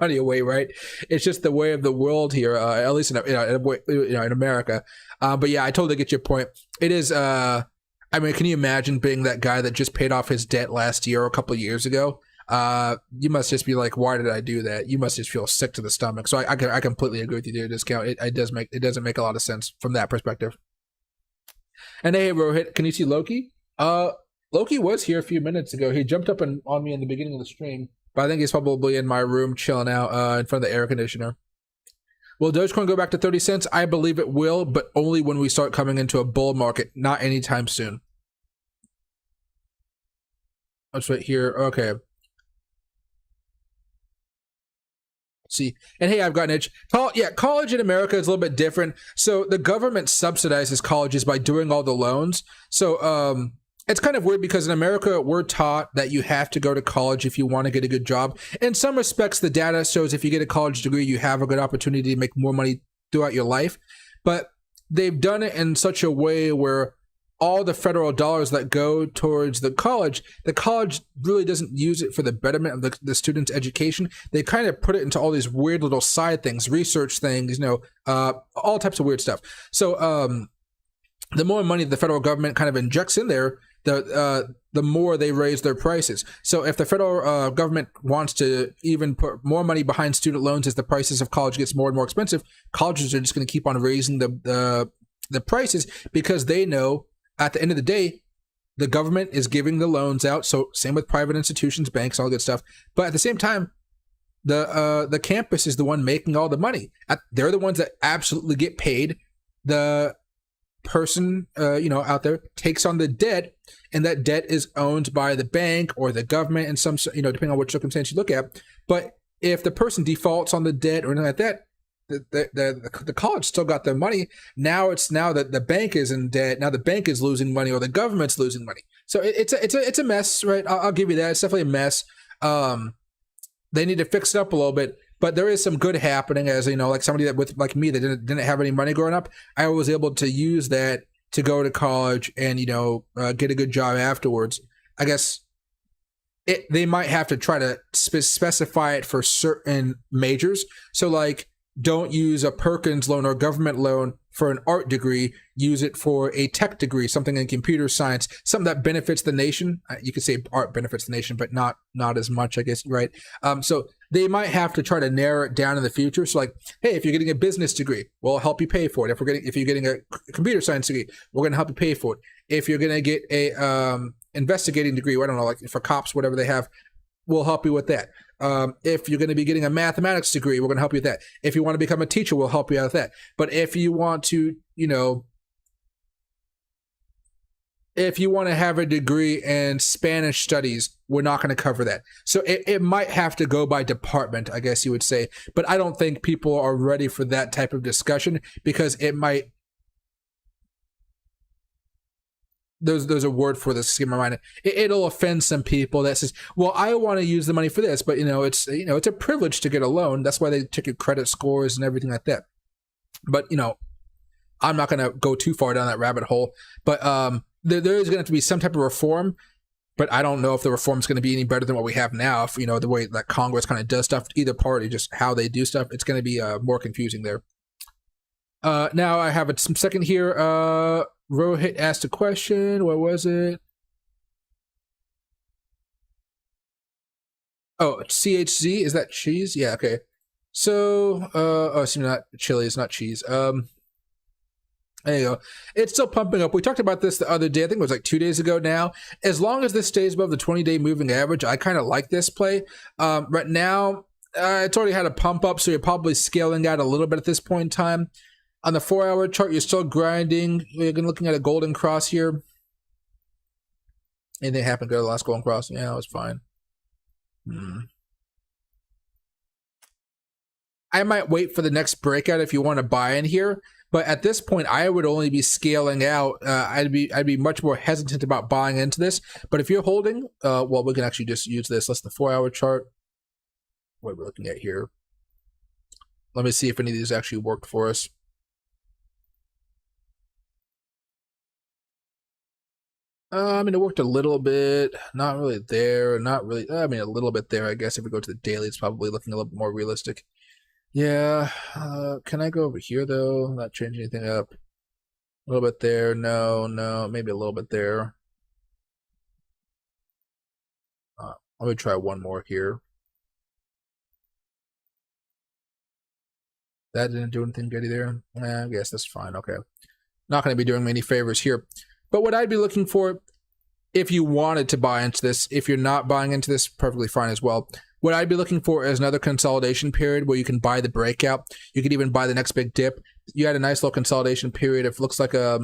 money away, right? It's just the way of the world here, at least in America. But yeah, I totally get your point. It is. Can you imagine being that guy that just paid off his debt last year or a couple of years ago? You must just be like, why did I do that? You must just feel sick to the stomach. So I completely agree with you there, Discount. It doesn't make a lot of sense from that perspective. And hey, Rohit, can you see Loki? Loki was here a few minutes ago. He jumped up on me in the beginning of the stream, but I think he's probably in my room chilling out in front of the air conditioner. Will Dogecoin go back to 30 cents? I believe it will, but only when we start coming into a bull market, not anytime soon. That's right here. Okay. Let's see. And hey, I've got an itch. College in America is a little bit different. So the government subsidizes colleges by doing all the loans. So it's kind of weird because in America, we're taught that you have to go to college if you want to get a good job. In some respects, the data shows if you get a college degree, you have a good opportunity to make more money throughout your life. But they've done it in such a way where all the federal dollars that go towards the college really doesn't use it for the betterment of the student's education. They kind of put it into all these weird little side things, research things, all types of weird stuff. So the more money the federal government kind of injects in there, the more they raise their prices. So if the federal government wants to even put more money behind student loans as the prices of college gets more and more expensive, colleges are just going to keep on raising the prices because they know at the end of the day, the government is giving the loans out. So same with private institutions, banks, all good stuff. But at the same time, the campus is the one making all the money. They're the ones that absolutely get paid. The person out there takes on the debt, and that debt is owned by the bank or the government in some, depending on which circumstance you look at. But if the person defaults on the debt or anything like that, the college still got their money. Now that the bank is in debt. Now the bank is losing money or the government's losing money. So it's a mess, right? I'll give you that. It's definitely a mess. They need to fix it up a little bit. But there is some good happening, as like somebody like me that didn't have any money growing up. I was able to use that to go to college and get a good job afterwards. I guess they might have to try to specify it for certain majors. So like, don't use a Perkins loan or government loan for an art degree. Use it for a tech degree, something in computer science, something that benefits the nation. You could say art benefits the nation, but not as much, I guess, right? So they might have to try to narrow it down in the future. So like, hey, if you're getting a business degree, we'll help you pay for it. If you're getting a computer science degree, we're going to help you pay for it. If you're going to get a investigating degree, I don't know, like for cops, whatever they have, we'll help you with that. If you're going to be getting a mathematics degree, we're going to help you with that. If you want to become a teacher, we'll help you out with that. But if you want to, if you want to have a degree in Spanish studies, we're not going to cover that. So it might have to go by department, I guess you would say. But I don't think people are ready for that type of discussion because it might. There's a word for this. Skip my mind. It'll offend some people that says, "Well, I want to use the money for this," but it's a privilege to get a loan. That's why they check your credit scores and everything like that. But I'm not going to go too far down that rabbit hole. But there is going to have to be some type of reform. But I don't know if the reform is going to be any better than what we have now. If the way that Congress kind of does stuff, either party, just how they do stuff, it's going to be more confusing there. Now I have some second here. Rohit asked a question. What was it? Oh, CHZ, is that cheese? Yeah, okay. So, it's not chili, it's not cheese. There you go. It's still pumping up. We talked about this the other day. I think it was like 2 days ago now. As long as this stays above the 20-day moving average, I kind of like this play. Right now, it's already had a pump up, so you're probably scaling out a little bit at this point in time. On the 4-hour chart, you're still grinding. You're looking at a golden cross here. Anything happened to the last golden cross? Yeah, it was fine. I might wait for the next breakout if you want to buy in here. But at this point, I would only be scaling out. I'd be much more hesitant about buying into this. But if you're holding, well, we can actually just use this. That's the 4-hour chart. What are we looking at here? Let me see if any of these actually worked for us. I mean, it worked a little bit. Not really there. Not really. I mean, a little bit there, I guess. If we go to the daily, it's probably looking a little bit more realistic. Yeah. Can I go over here, though? Not change anything up. A little bit there. No. Maybe a little bit there. Let me try one more here. That didn't do anything good either. I guess that's fine. Okay. Not going to be doing me any favors here. But what I'd be looking for, if you wanted to buy into this, if you're not buying into this, perfectly fine as well. What I'd be looking for is another consolidation period where you can buy the breakout. You could even buy the next big dip. You had a nice little consolidation period. It looks like a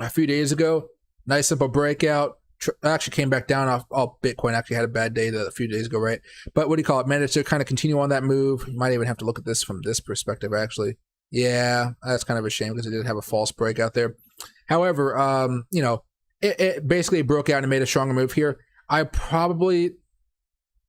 few days ago. Nice simple breakout. Actually came back down off. Bitcoin actually had a bad day a few days ago, right? But what do you call it? Managed to kind of continue on that move. You might even have to look at this from this perspective, actually. Yeah, that's kind of a shame because it did have a false breakout there. However, you know, it basically broke out and made a stronger move here.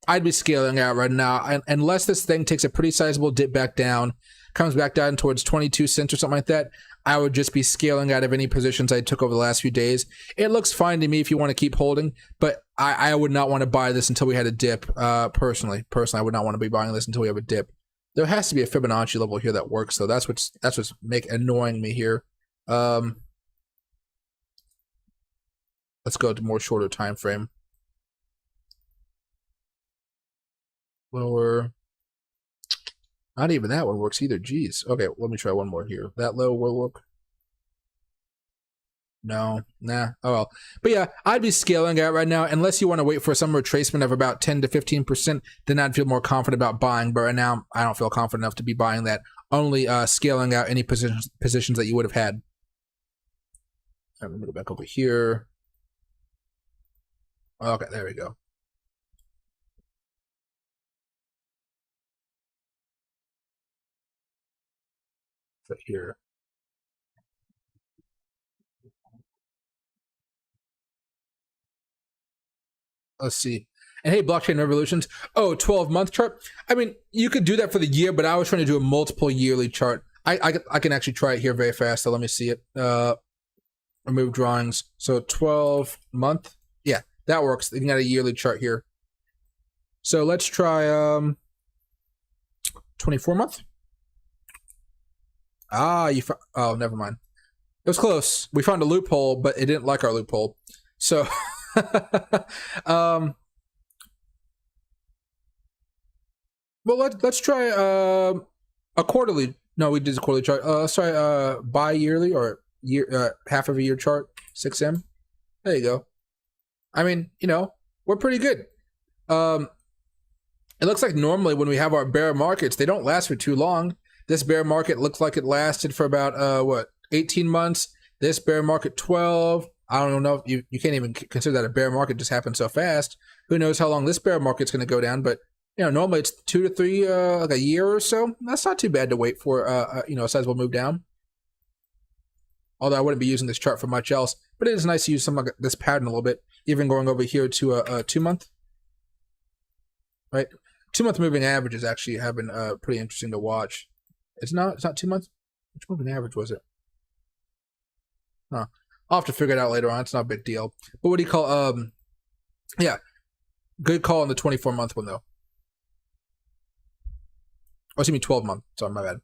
I'd be scaling out right now, unless this thing takes a pretty sizable dip back down, comes back down towards 22 cents or something like that. I would just be scaling out of any positions I took over the last few days. It looks fine to me if you want to keep holding, but I would not want to buy this until we had a dip. Personally, I would not want to be buying this until we have a dip. There has to be a Fibonacci level here that works, though. That's what's annoying me here. Let's go to more shorter time frame. Lower. Not even that one works either. Jeez. Okay, let me try one more here. That low will work. No, nah. Oh well. But yeah, I'd be scaling out right now. Unless you want to wait for some retracement of about 10 to 15%, then I'd feel more confident about buying. But right now, I don't feel confident enough to be buying that. Only scaling out any positions that you would have had. Let me go back over here. Okay, there we go. Right here. Let's see. And hey, Blockchain Revolutions. Oh, 12-month chart. I mean, you could do that for the year, but I was trying to do a multiple yearly chart. I can actually try it here very fast. So let me see it. Remove drawings. So 12-month. Yeah, that works. You got a yearly chart here. So let's try 24-month. Ah, oh, never mind. It was close. We found a loophole, but it didn't like our loophole. So well, let's try a quarterly. No, we did a quarterly chart. Let's try bi-yearly or year half of a year chart. 6M. There you go. I mean, you know, we're pretty good. It looks like normally when we have our bear markets, they don't last for too long. This bear market looks like it lasted for about 18 months. This bear market 12. I don't know if you can't even consider that a bear market, just happened so fast. Who knows how long this bear market's going to go down, but you know, normally it's 2 to 3 like a year or so. That's not too bad to wait for you know, a sizable move down. Although I wouldn't be using this chart for much else, but it is nice to use some like this pattern a little bit, even going over here to a 2-month. Right? 2-month moving averages actually have been pretty interesting to watch. It's not 2 months. Which moving average was it? Huh. I'll have to figure it out later on. It's not a big deal. But what do you call yeah. Good call on the 24-month one though. Oh, excuse me, 12-month. Sorry, my bad.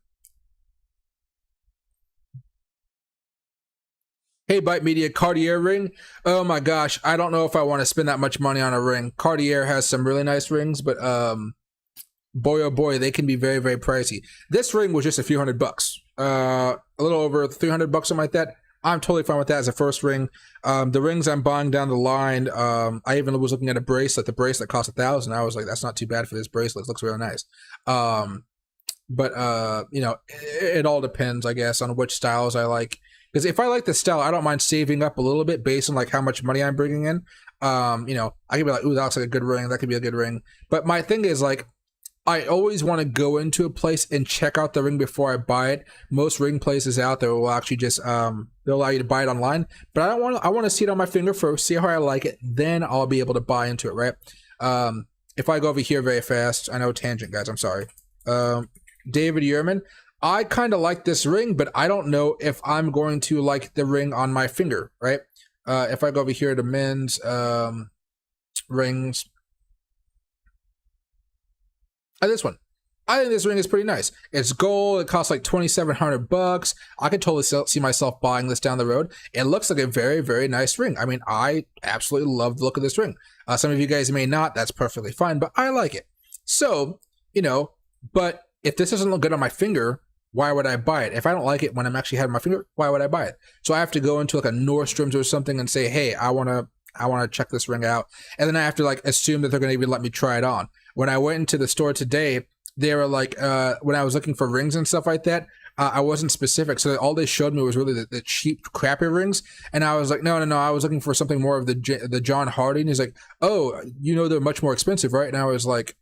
Hey, Byte Media, Cartier ring. Oh my gosh, I don't know if I want to spend that much money on a ring. Cartier has some really nice rings, but boy oh boy, they can be very, very pricey. This ring was just a few $100, a little over $300, something like that. I'm totally fine with that as a first ring. The rings I'm buying down the line, I even was looking at a bracelet. The bracelet cost $1,000. I was like, that's not too bad for this bracelet. It looks really nice. But you know, it all depends, I guess, on which styles I like. Because if I like the style, I don't mind saving up a little bit based on like how much money I'm bringing in. You know, I could be like, ooh, that looks like a good ring. That could be a good ring. But my thing is like, I always want to go into a place and check out the ring before I buy it. Most ring places out there will actually just they'll allow you to buy it online. But I don't want to. I want to see it on my finger first, see how I like it, then I'll be able to buy into it, right? If I go over here very fast, I know tangent, guys. I'm sorry. David Yerman. I kind of like this ring, but I don't know if I'm going to like the ring on my finger, right? If I go over here to men's rings, this one, I think this ring is pretty nice. It's gold. It costs like $2,700. I could totally see myself buying this down the road. It looks like a very, very nice ring. I mean, I absolutely love the look of this ring. Some of you guys may not. That's perfectly fine, but I like it. So, you know, but if this doesn't look good on my finger, why would I buy it? If I don't like it when I'm actually having my finger, why would I buy it? So I have to go into like a Nordstrom's or something and say, hey, I want to check this ring out. And then I have to like assume that they're going to even let me try it on. When I went into the store today, they were like, when I was looking for rings and stuff like that, I wasn't specific. So all they showed me was really the cheap, crappy rings. And I was like, no. I was looking for something more of the John Hardy. And he's like, oh, you know, they're much more expensive, right? And I was like,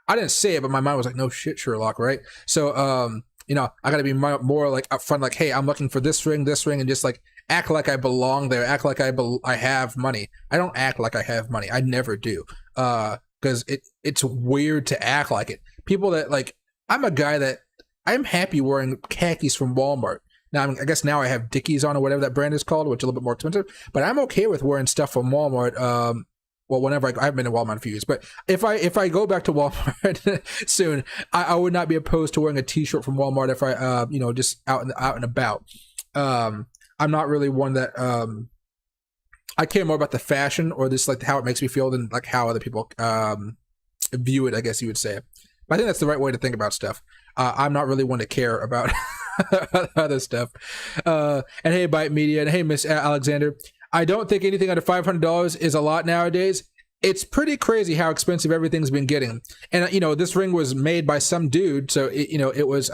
I didn't say it, but my mind was like, no shit, Sherlock, right? So, you know, I got to be more like upfront, like, hey, I'm looking for this ring, and just like act like I belong there, act like I have money. I don't act like I have money. I never do. Because it's weird to act like it. People that like, I'm a guy that I'm happy wearing khakis from Walmart. Now, I guess now I have Dickies on or whatever that brand is called, which is a little bit more expensive. But I'm okay with wearing stuff from Walmart. Well, whenever I haven't been to Walmart in a few years, but if I go back to Walmart soon, I would not be opposed to wearing a T-shirt from Walmart if I you know, just out and about. I'm not really one that I care more about the fashion or this like how it makes me feel than like how other people view it, I guess you would say. But I think that's the right way to think about stuff. I'm not really one to care about other stuff. And hey, Byte Media, and hey, Miss Alexander. I don't think anything under $500 is a lot nowadays. It's pretty crazy how expensive everything's been getting. And, you know, this ring was made by some dude. So, it was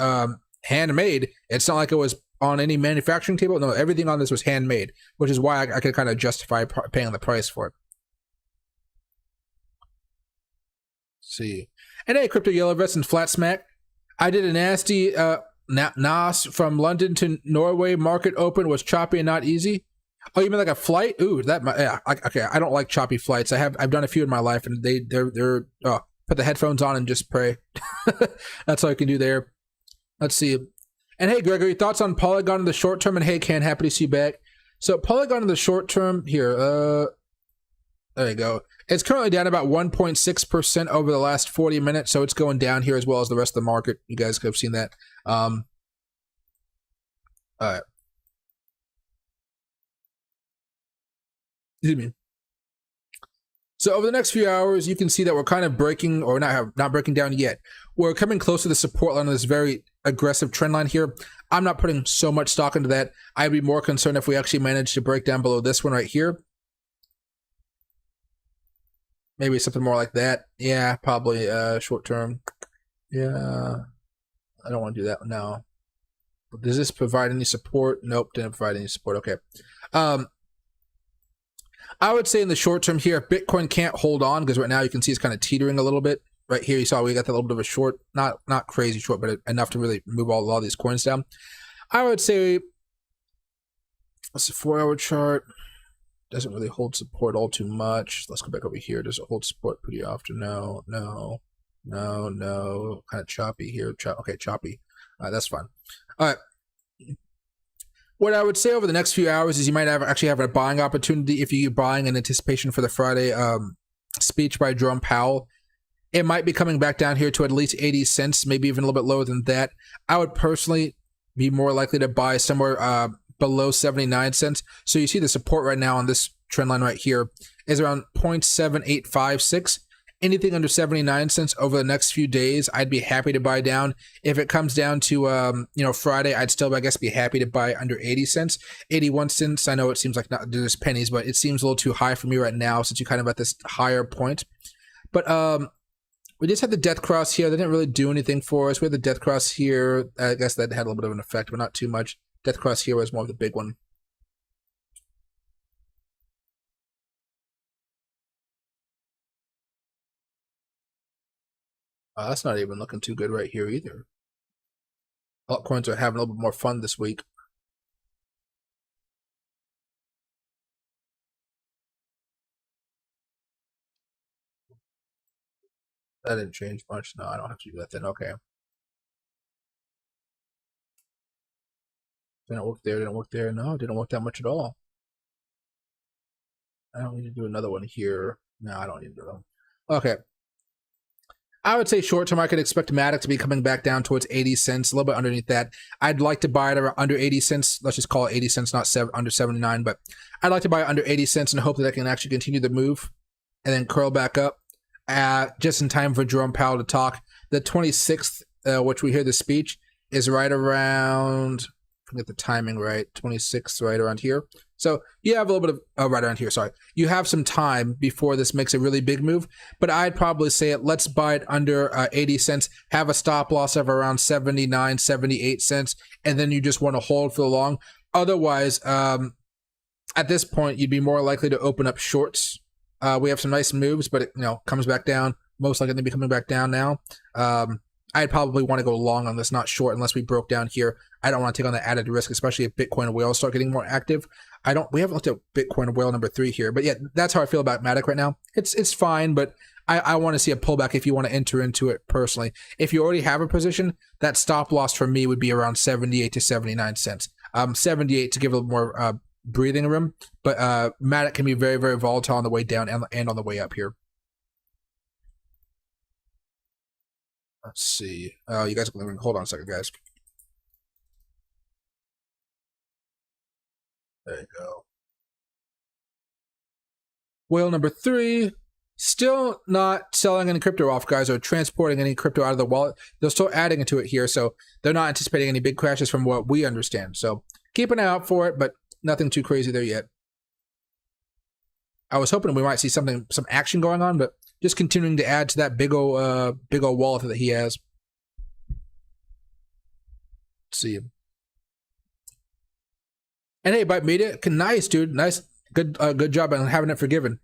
handmade. It's not like it was on any manufacturing table. No, everything on this was handmade, which is why I could kind of justify paying the price for it. Let's see. And hey, Crypto Yellow Vest and Flat Smack. I did a nasty NAS from London to Norway. Market open was choppy and not easy. Oh, you mean like a flight? Ooh, yeah. Okay, I don't like choppy flights. I've done a few in my life, and they're put the headphones on and just pray. That's all I can do there. Let's see. And hey, Gregory, thoughts on Polygon in the short term? And hey, Ken, happy to see you back. So Polygon in the short term here. There you go. It's currently down about 1.6% over the last 40 minutes, so it's going down here as well as the rest of the market. You guys could have seen that. All right. Excuse me. So over the next few hours, you can see that we're kind of breaking, or not breaking down yet. We're coming close to the support line of this very aggressive trend line here. I'm not putting so much stock into that. I'd be more concerned if we actually managed to break down below this one right here. Maybe something more like that. Yeah, probably short term. Yeah, I don't want to do that. No. Does this provide any support? Nope, didn't provide any support. Okay. I would say in the short term here, Bitcoin can't hold on because right now you can see it's kind of teetering a little bit. Right here, you saw we got that little bit of a short, not crazy short, but enough to really move all these coins down. I would say, what's the 4-hour chart? Doesn't really hold support all too much. Let's go back over here. Does it hold support pretty often? No. Kind of choppy here. Okay, choppy. All right, that's fine. All right. What I would say over the next few hours is you might actually have a buying opportunity if you're buying in anticipation for the Friday speech by Jerome Powell. It might be coming back down here to at least 80 cents, maybe even a little bit lower than that. I would personally be more likely to buy somewhere below 79 cents. So you see the support right now on this trend line right here is around 0.7856. Anything under 79 cents over the next few days, I'd be happy to buy down. If it comes down to, Friday, I'd still, I guess, be happy to buy under 80 cents, 81 cents. I know it seems like not there's pennies, but it seems a little too high for me right now since you're kind of at this higher point. But we just had the death cross here. They didn't really do anything for us. We had the death cross here. I guess that had a little bit of an effect, but not too much. Death cross here was more of the big one. That's not even looking too good right here either. Altcoins are having a little bit more fun this week. That didn't change much. No, I don't have to do that then. Okay. Didn't work there, didn't work there. No, didn't work that much at all. I don't need to do another one here. No, I don't need to do them. Okay. I would say short term, I could expect Matic to be coming back down towards 80 cents, a little bit underneath that. I'd like to buy it around under 80 cents. Let's just call it 80 cents, not under 79, but I'd like to buy it under 80 cents and hope that I can actually continue the move and then curl back up just in time for Jerome Powell to talk. The 26th, which we hear the speech, is right around, if I get the timing right, 26th, right around here. So you have a little bit of, right around here, sorry. You have some time before this makes a really big move, but I'd probably say let's buy it under 80 cents, have a stop loss of around 79, 78 cents, and then you just want to hold for the long. Otherwise, at this point, you'd be more likely to open up shorts. We have some nice moves, but it comes back down. Most likely to be coming back down now. I'd probably want to go long on this, not short, unless we broke down here. I don't want to take on the added risk, especially if Bitcoin and whales start getting more active. We haven't looked at Bitcoin and whale number 3 here, but yeah, that's how I feel about Matic right now. It's fine, but I want to see a pullback if you want to enter into it personally. If you already have a position, that stop loss for me would be around 78 to 79 cents. 78 to give a little more breathing room, but Matic can be very, very volatile on the way down and on the way up here. Let's see. You guys, hold on a second, guys. There you go. Whale number 3, still not selling any crypto off, guys, or transporting any crypto out of the wallet. They're still adding into it here, so they're not anticipating any big crashes from what we understand. So keep an eye out for it, but nothing too crazy there yet. I was hoping we might see some action going on, but just continuing to add to that big old wallet that he has. Let's see. And hey, Byte Media, nice, dude. Nice. Good job on having it forgiven.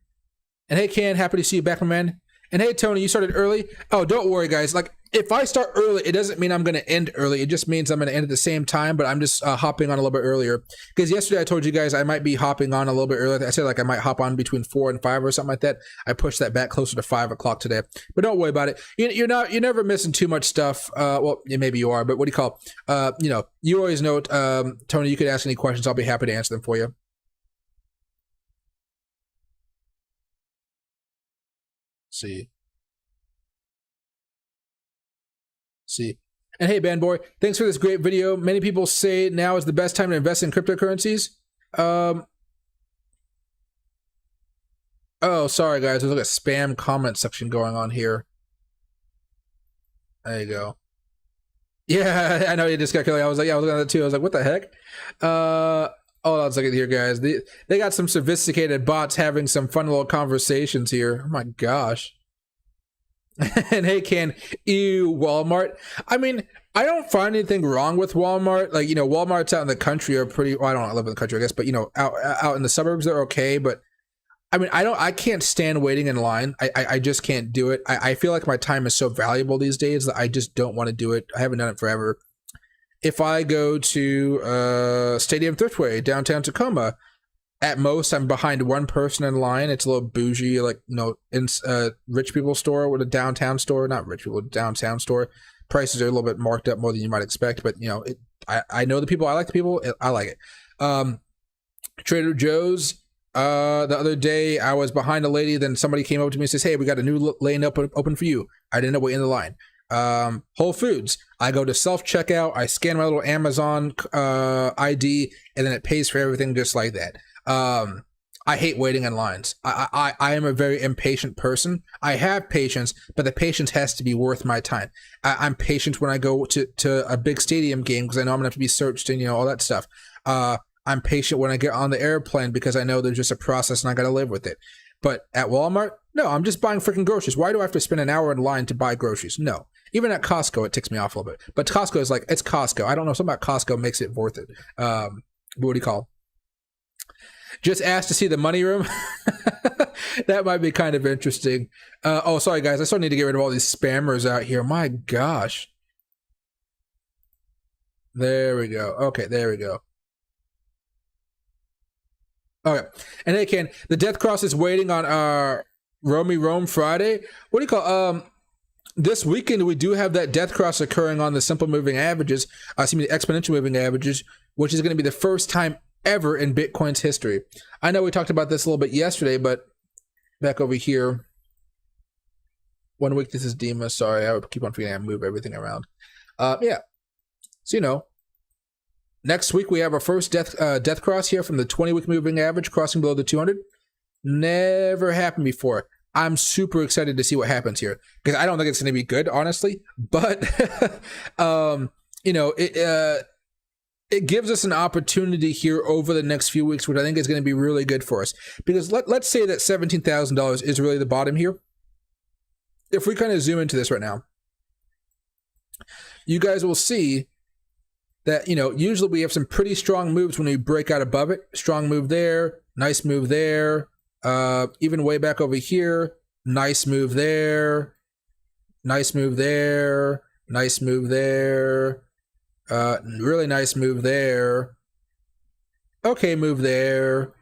And hey, Ken, happy to see you back, my man. And hey, Tony, you started early. Oh, don't worry, guys. Like, if I start early, it doesn't mean I'm going to end early. It just means I'm going to end at the same time, but I'm just hopping on a little bit earlier. Because yesterday I told you guys I might be hopping on a little bit earlier. I said like I might hop on between 4 and 5 or something like that. I pushed that back closer to 5 o'clock today. But don't worry about it. You're never missing too much stuff. Well, maybe you are, but what do you call it? You always know, Tony, you could ask any questions. I'll be happy to answer them for you. See. And hey, Band Boy, thanks for this great video. Many people say now is the best time to invest in cryptocurrencies. Oh, sorry, guys. There's like a spam comment section going on here. There you go. Yeah, I know you just got killed. I was looking at that too. I was like, what the heck? Oh, let's look at here, guys. They got some sophisticated bots having some fun little conversations here. Oh my gosh. And hey, Ken, ew, Walmart. I mean, I don't find anything wrong with Walmart. Like, Walmarts out in the country are pretty, well, I don't live in the country, I guess, but, out in the suburbs, they're okay. But, I mean, I can't stand waiting in line. I just can't do it. I feel like my time is so valuable these days that I just don't want to do it. I haven't done it forever. If I go to Stadium Thriftway, downtown Tacoma, at most, I'm behind one person in line. It's a little bougie, like, rich people store with a downtown store. Not rich people, downtown store. Prices are a little bit marked up more than you might expect, but, I know the people. I like the people. I like it. Trader Joe's, the other day, I was behind a lady. Then somebody came over to me and says, hey, we got a new lane open for you. I didn't know what in the line. Whole Foods. I go to self-checkout, I scan my little Amazon ID, and then it pays for everything just like that. I hate waiting in lines. I am a very impatient person. I have patience, but the patience has to be worth my time. I'm patient when I go to a big stadium game because I know I'm going to have to be searched and, all that stuff. I'm patient when I get on the airplane because I know there's just a process and I got to live with it. But at Walmart, no, I'm just buying freaking groceries. Why do I have to spend an hour in line to buy groceries? No. Even at Costco, it ticks me off a little bit. But Costco is like, it's Costco. I don't know. Something about Costco makes it worth it. What do you call it? Just asked to see the money room. That might be kind of interesting. Oh, sorry, guys. I still need to get rid of all these spammers out here. My gosh. There we go. Okay, there we go. Okay. And hey, Ken, the Death Cross is waiting on Romy Rome Friday. What do you call this weekend we do have that Death Cross occurring on the simple moving averages, the exponential moving averages, which is going to be the first time ever in Bitcoin's history. I know we talked about this a little bit yesterday, but back over here, 1 week, this is Dima. Sorry, I would keep on forgetting I move everything around. Yeah. So, next week we have our first death cross here from the 20-week moving average crossing below the 200. Never happened before. I'm super excited to see what happens here because I don't think it's going to be good, honestly. But, it gives us an opportunity here over the next few weeks, which I think is going to be really good for us. Because let's say that $17,000 is really the bottom here. If we kind of zoom into this right now, you guys will see that, usually we have some pretty strong moves when we break out above it. Strong move there, nice move there. Even way back over here, nice move there, nice move there, nice move there. Really nice move there. Okay, move there.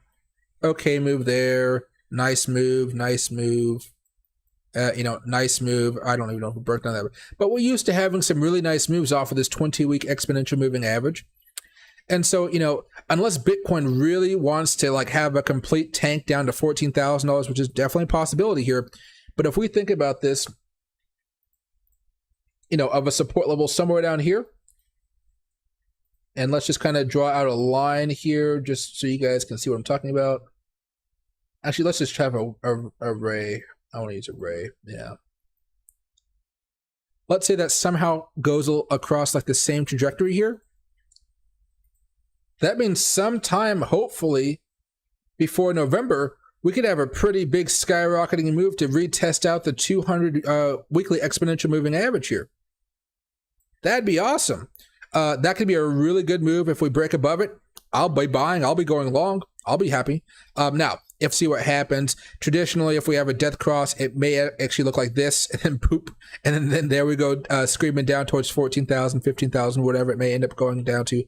Okay, move there. Nice move, nice move. Nice move. I don't even know if we broke down that. But we're used to having some really nice moves off of this 20-week exponential moving average. And so, unless Bitcoin really wants to have a complete tank down to $14,000, which is definitely a possibility here. But if we think about this, of a support level somewhere down here, and let's just kind of draw out a line here just so you guys can see what I'm talking about. Actually, let's just have a ray. I want to use a ray. Yeah. Let's say that somehow goes across the same trajectory here. That means sometime, hopefully, before November, we could have a pretty big skyrocketing move to retest out the 200 weekly exponential moving average here. That'd be awesome. That could be a really good move if we break above it. I'll be buying. I'll be going long. I'll be happy. Now, see what happens. Traditionally, if we have a death cross, it may actually look like this, and then poop, and then there we go, screaming down towards 14,000, 15,000, whatever it may end up going down to.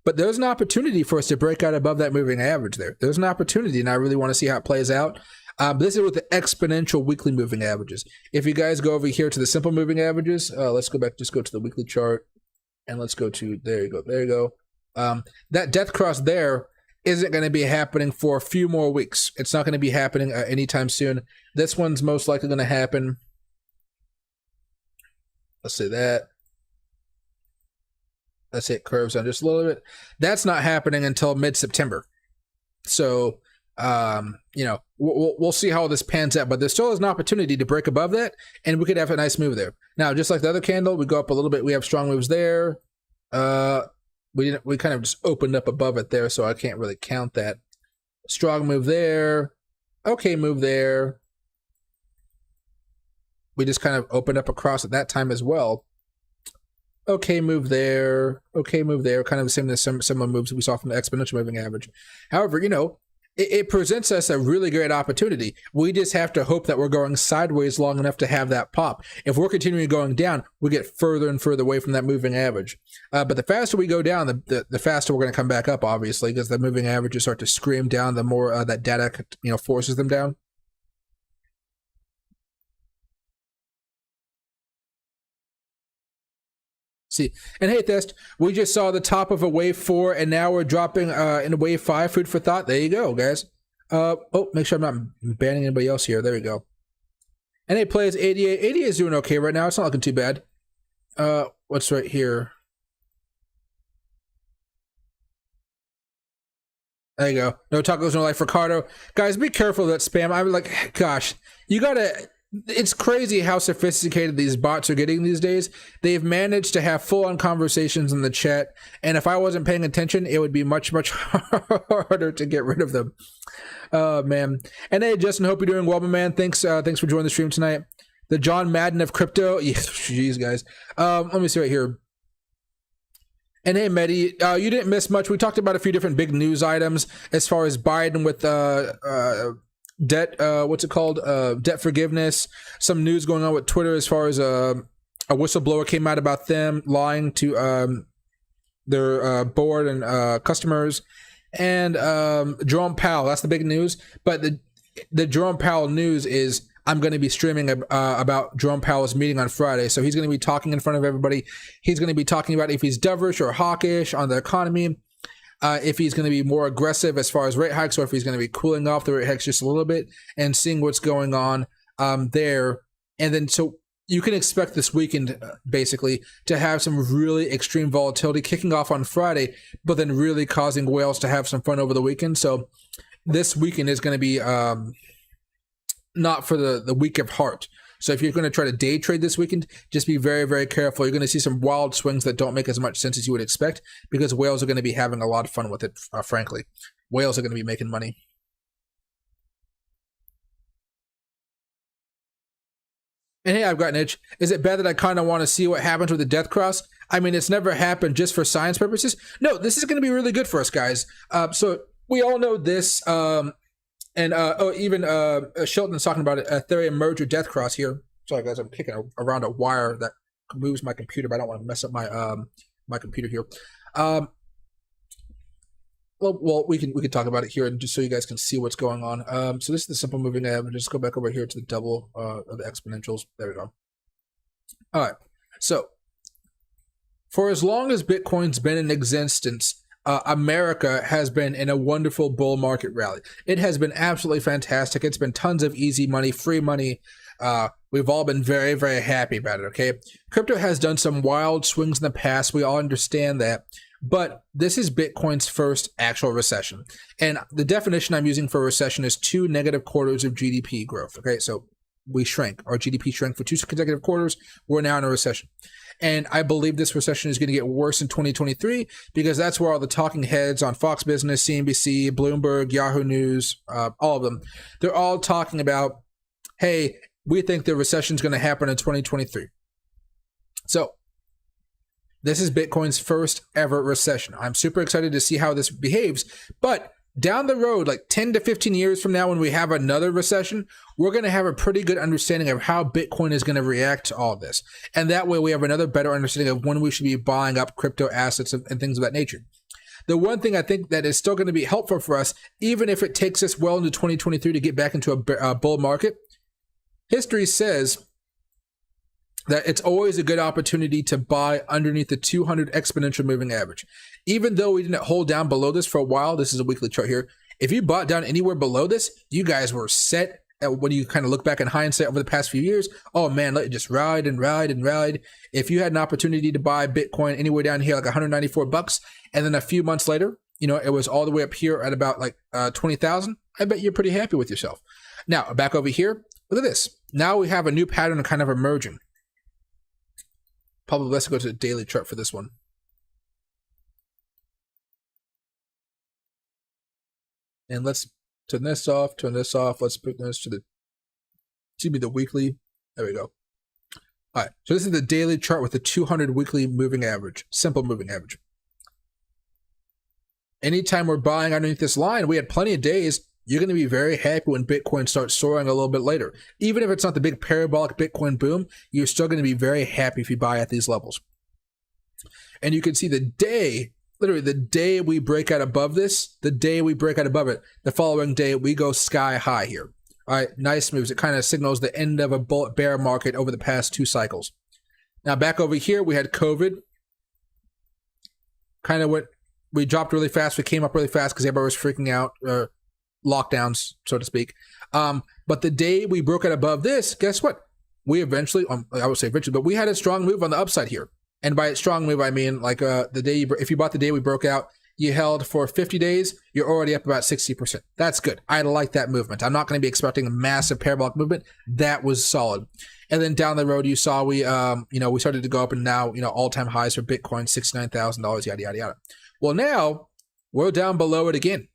But there's an opportunity for us to break out above that moving average there. There's an opportunity, and I really want to see how it plays out. This is with the exponential weekly moving averages. If you guys go over here to the simple moving averages, let's go back, just go to the weekly chart, and let's go to, there you go. That death cross there isn't going to be happening for a few more weeks. It's not going to be happening anytime soon. This one's most likely going to happen. Let's say that. Let's say it curves down just a little bit. That's not happening until mid-September. So, we'll see how this pans out. But there still is an opportunity to break above that, and we could have a nice move there. Now, just like the other candle, we go up a little bit. We have strong moves there. We kind of just opened up above it there, so I can't really count that. Strong move there. Okay, move there. We just kind of opened up across at that time as well. Okay, move there. Okay, move there. Kind of the same as some moves we saw from the exponential moving average. However, it presents us a really great opportunity. We just have to hope that we're going sideways long enough to have that pop. If we're continuing going down, we get further and further away from that moving average. But the faster we go down, the faster we're going to come back up, obviously, because the moving averages start to scream down the more that data forces them down. See, and hey, Thest, we just saw the top of a wave 4, and now we're dropping into wave 5. Food for thought. There you go, guys. Make sure I'm not banning anybody else here. There we go. NA plays 88. 88 is doing okay right now. It's not looking too bad. What's right here? There you go. No tacos, no life, Ricardo. Guys, be careful of that spam. I'm like, gosh, you gotta. It's crazy how sophisticated these bots are getting these days. They've managed to have full-on conversations in the chat, and if I wasn't paying attention, it would be much, much harder to get rid of them. Oh, man. And hey, Justin, hope you're doing well, my man. Thanks for joining the stream tonight. The John Madden of crypto. Yeah, jeez, guys. Let me see right here. And hey, Mehdi, you didn't miss much. We talked about a few different big news items as far as Biden with debt, what's it called? Debt forgiveness. Some news going on with Twitter as far as a whistleblower came out about them lying to their board and customers. And Jerome Powell, that's the big news. But the Jerome Powell news is I'm going to be streaming about Jerome Powell's meeting on Friday. So he's going to be talking in front of everybody. He's going to be talking about if he's dovish or hawkish on the economy, if he's going to be more aggressive as far as rate hikes, or if he's going to be cooling off the rate hikes just a little bit and seeing what's going on there. And then so you can expect this weekend basically to have some really extreme volatility kicking off on Friday, but then really causing whales to have some fun over the weekend. So this weekend is going to be not for the weak of heart. So if you're going to try to day trade this weekend, just be very, very careful. You're going to see some wild swings that don't make as much sense as you would expect, because whales are going to be having a lot of fun with it, frankly. Whales are going to be making money. And hey, I've got an itch. Is it bad that I kind of want to see what happens with the death cross? I mean, it's never happened just for science purposes. No, this is going to be really good for us, guys. So we all know this. And even Shelton's talking about it, Ethereum merger death cross here. Sorry, guys, I'm kicking around a wire that moves my computer, but I don't want to mess up my my computer here. Well, we can talk about it here, and just so you guys can see what's going on. So this is the simple moving average. Just go back over here to the double of the exponentials. There we go. All right. So for as long as Bitcoin's been in existence, America has been in a wonderful bull market rally. It has been absolutely fantastic. It's been tons of easy money, free money. We've all been very, very happy about it, okay? Crypto has done some wild swings in the past. We all understand that. But this is Bitcoin's first actual recession. And the definition I'm using for recession is 2 negative quarters of GDP growth, okay? So we shrank. Our GDP shrank for 2 consecutive quarters. We're now in a recession. And I believe this recession is going to get worse in 2023, because that's where all the talking heads on Fox Business, CNBC, Bloomberg, Yahoo News, all of them, they're all talking about, hey, we think the recession is going to happen in 2023. So this is Bitcoin's first ever recession. I'm super excited to see how this behaves, but down the road, like 10 to 15 years from now, when we have another recession, we're going to have a pretty good understanding of how Bitcoin is going to react to all this. And that way we have another better understanding of when we should be buying up crypto assets and things of that nature. The one thing I think that is still going to be helpful for us, even if it takes us well into 2023 to get back into a bull market, history says that it's always a good opportunity to buy underneath the 200 exponential moving average. Even though we didn't hold down below this for a while, this is a weekly chart here. If you bought down anywhere below this, you guys were set. When you kind of look back in hindsight over the past few years, oh man, let it just ride and ride and ride. If you had an opportunity to buy Bitcoin anywhere down here, like 194 bucks, and then a few months later, you know, it was all the way up here at about like 20,000, I bet you're pretty happy with yourself. Now, back over here, look at this. Now we have a new pattern kind of emerging. Probably let's go to the daily chart for this one. And let's turn this off, Let's put this to the weekly. There we go. All right, so this is the daily chart with the 200 weekly moving average, simple moving average. Anytime we're buying underneath this line, we had plenty of days. You're going to be very happy when Bitcoin starts soaring a little bit later. Even if it's not the big parabolic Bitcoin boom, you're still going to be very happy if you buy at these levels. And you can see the day, literally the day we break out above this, the day we break out above it, the following day we go sky high here. All right, nice moves. It kind of signals the end of a bear market over the past 2 cycles. Now back over here, we had COVID. We dropped really fast. We came up really fast because everybody was freaking out. lockdowns, so to speak. But the day we broke out above this, guess what? We eventually, I would say eventually, but we had a strong move on the upside here. And by strong move, I mean like the day if you bought the day we broke out, you held for 50 days, you're already up about 60%. That's good. I like that movement. I'm not going to be expecting a massive parabolic movement. That was solid. And then down the road, you saw we started to go up, and now, all-time highs for Bitcoin, $69,000, yada, yada, yada. Well, now we're down below it again.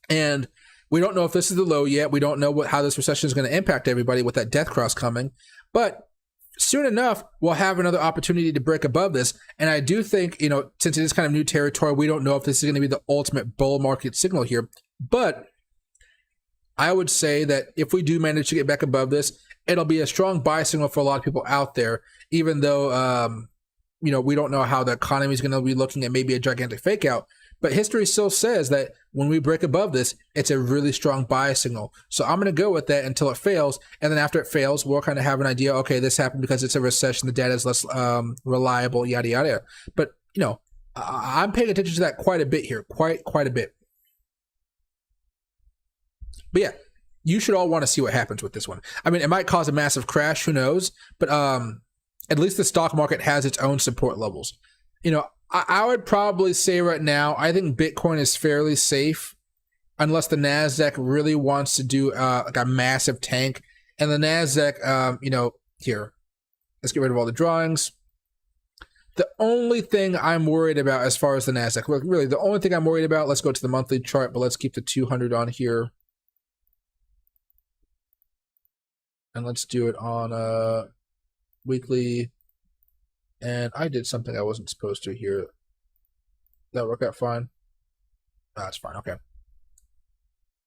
And we don't know if this is the low yet. We don't know how this recession is going to impact everybody with that death cross coming. But soon enough, we'll have another opportunity to break above this. And I do think, since it is kind of new territory, we don't know if this is going to be the ultimate bull market signal here. But I would say that if we do manage to get back above this, it'll be a strong buy signal for a lot of people out there, even though, we don't know how the economy is going to be looking at maybe a gigantic fake out. But history still says that when we break above this, it's a really strong buy signal. So I'm going to go with that until it fails. And then after it fails, we'll kind of have an idea, okay, this happened because it's a recession. The data is less reliable, yada, yada, yada. But, I'm paying attention to that quite a bit here, quite a bit. But yeah, you should all want to see what happens with this one. I mean, it might cause a massive crash, who knows? But at least the stock market has its own support levels. I would probably say right now, I think Bitcoin is fairly safe unless the NASDAQ really wants to do like a massive tank. And the NASDAQ, here, let's get rid of all the drawings. The only thing I'm worried about as far as the NASDAQ, really the only thing I'm worried about, let's go to the monthly chart, but let's keep the 200 on here. And let's do it on weekly. And I did something I wasn't supposed to here. That worked out fine. That's fine. Okay.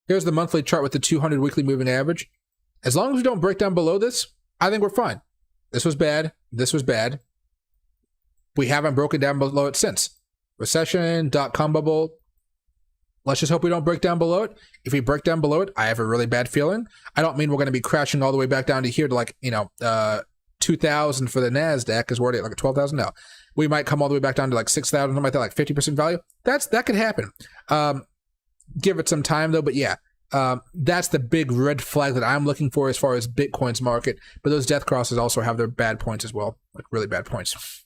Here's the monthly chart with the 200 weekly moving average. As long as we don't break down below this, I think we're fine. This was bad. This was bad. We haven't broken down below it since. Recession, dot-com bubble. Let's just hope we don't break down below it. If we break down below it, I have a really bad feeling. I don't mean we're going to be crashing all the way back down to here to 2,000 for the NASDAQ, because we're already at like 12,000 now. We might come all the way back down to like 6,000, something like that, like 50% value. That could happen. Give it some time though, but yeah, that's the big red flag that I'm looking for as far as Bitcoin's market. But those death crosses also have their bad points as well, like really bad points.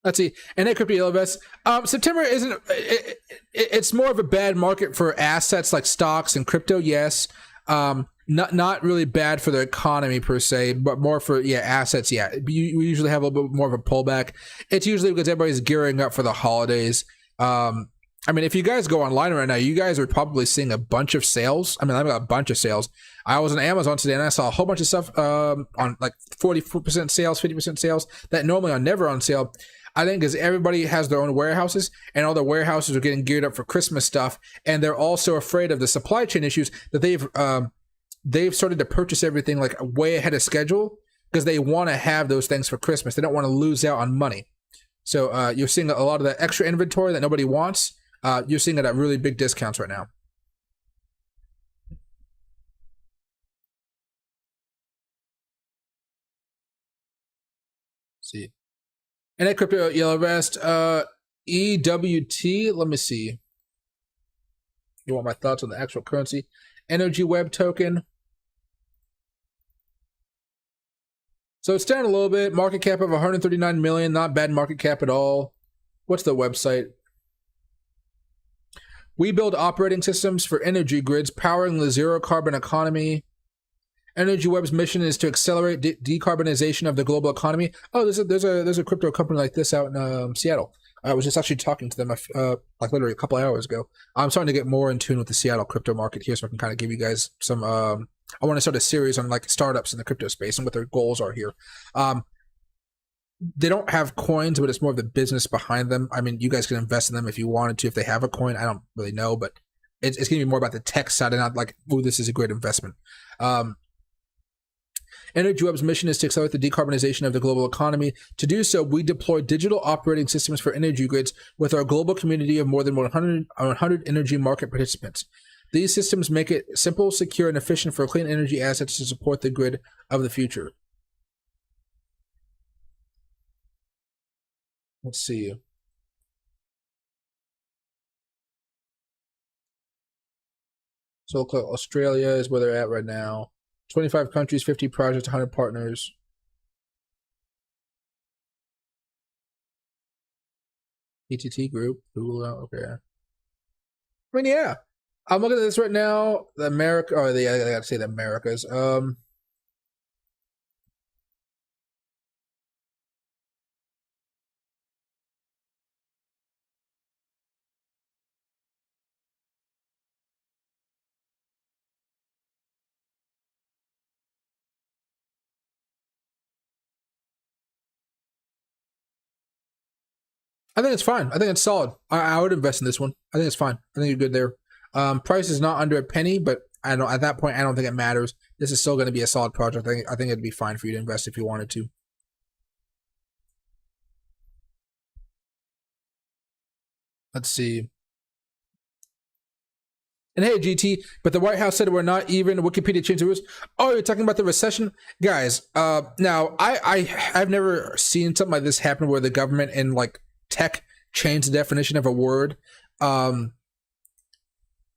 Let's see. And crypto ELVS. September isn't. It's more of a bad market for assets like stocks and crypto. Yes. Not really bad for the economy per se, but more for assets. Yeah, we usually have a little bit more of a pullback. It's usually because everybody's gearing up for the holidays. I mean, if you guys go online right now, you guys are probably seeing a bunch of sales. I mean, I've got a bunch of sales. I was on Amazon today and I saw a whole bunch of stuff on like 40% sales, 50% sales that normally are never on sale. I think because everybody has their own warehouses, and all the warehouses are getting geared up for Christmas stuff, and they're also afraid of the supply chain issues that they've started to purchase everything like way ahead of schedule because they want to have those things for Christmas. They don't want to lose out on money. So you're seeing a lot of that extra inventory that nobody wants. You're seeing it at really big discounts right now. Let's see. And at crypto yellow vest, EWT. Let me see. You want my thoughts on the actual currency? Energy Web token. So it's down a little bit. Market cap of 139 million. Not bad market cap at all. What's the website? We build operating systems for energy grids, powering the zero carbon economy. Energy Web's mission is to accelerate decarbonization of the global economy. Oh, there's a crypto company like this out in Seattle. I was just actually talking to them like literally a couple hours ago. I'm starting to get more in tune with the Seattle crypto market here, so I can kind of give you guys some. I want to start a series on like startups in the crypto space and what their goals are here. They don't have coins, but it's more of the business behind them. I mean, you guys can invest in them if you wanted to. If they have a coin, I don't really know, but it's going to be more about the tech side and not like, oh, this is a great investment. Energy Web's mission is to accelerate the decarbonization of the global economy. To do so, we deploy digital operating systems for energy grids with our global community of more than 100 energy market participants. These systems make it simple, secure, and efficient for clean energy assets to support the grid of the future. Let's see. So look, Australia is where they're at right now. 25 countries, 50 projects, 100 partners. ETT group, Google, okay. I mean, yeah. I'm looking at this right now. The America, oh, I gotta say the Americas. I think it's fine. I think it's solid. I would invest in this one. I think it's fine. I think you're good there. Price is not under a penny, but I don't. At that point, I don't think it matters. This is still going to be a solid project. I think it'd be fine for you to invest if you wanted to. Let's see. And hey, GT, but the White House said we're not even. Wikipedia changed the rules. Oh, you're talking about the recession, guys. Now I've never seen something like this happen where the government and like tech changed the definition of a word.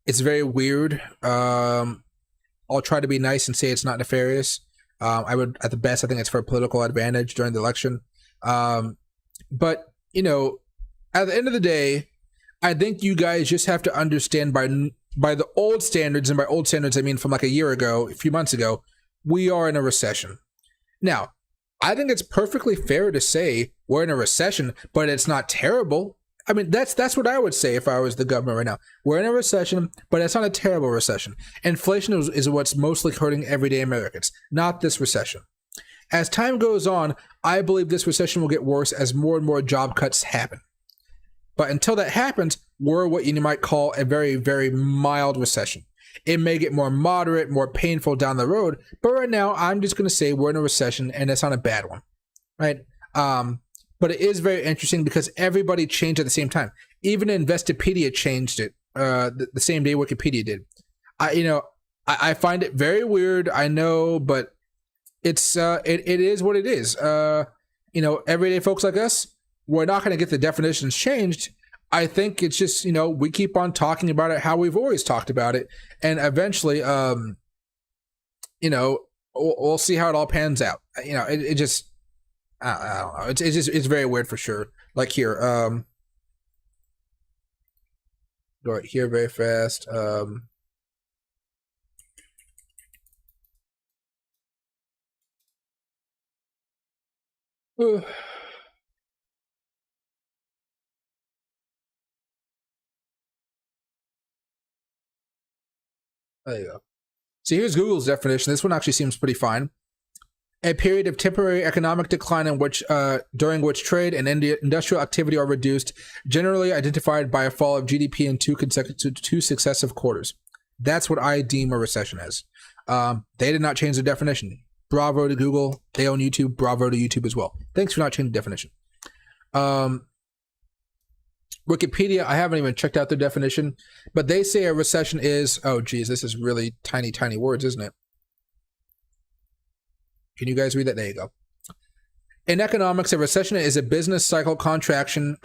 It's very weird. I'll try to be nice and say it's not nefarious. I would, at the best, I think it's for political advantage during the election. But you know, at the end of the day, I think you guys just have to understand by the old standards, and by old standards I mean from like a year ago, a few months ago, we are in a recession. Now, I think it's perfectly fair to say we're in a recession, but it's not terrible. I mean, that's what I would say if I was the government right now. We're in a recession, but it's not a terrible recession. Inflation is what's mostly hurting everyday Americans, not this recession. As time goes on, I believe this recession will get worse as more and more job cuts happen. But until that happens, we're what you might call a very, very mild recession. It may get more moderate, more painful down the road, but right now I'm just going to say we're in a recession, and it's not a bad one, right? But it is very interesting because everybody changed at the same time. Even Investopedia changed it the same day Wikipedia did. I find it very weird. I know, but it is what it is. Everyday folks like us, we're not going to get the definitions changed. I think it's just, we keep on talking about it how we've always talked about it. And eventually, we'll see how it all pans out. It just, I don't know. It's very weird for sure. Like here, go right here very fast. There you go. So here's Google's definition. This one actually seems pretty fine. A period of temporary economic decline in which, during which trade and industrial activity are reduced, generally identified by a fall of GDP in two successive quarters. That's what I deem a recession as. They did not change the definition. Bravo to Google. They own YouTube. Bravo to YouTube as well. Thanks for not changing the definition. Wikipedia, I haven't even checked out the definition, but they say a recession is, oh geez, this is really tiny, tiny words, isn't it? Can you guys read that? There you go. In economics, a recession is a business cycle contraction,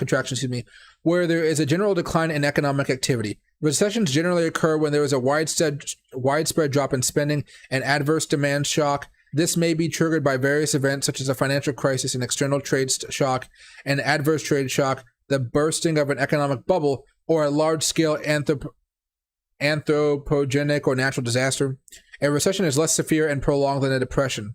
where there is a general decline in economic activity. Recessions generally occur when there is a widespread drop in spending and adverse demand shock. This may be triggered by various events such as a financial crisis, an external trade shock, an adverse trade shock, the bursting of an economic bubble, or a large-scale anthropogenic or natural disaster. A recession is less severe and prolonged than a depression.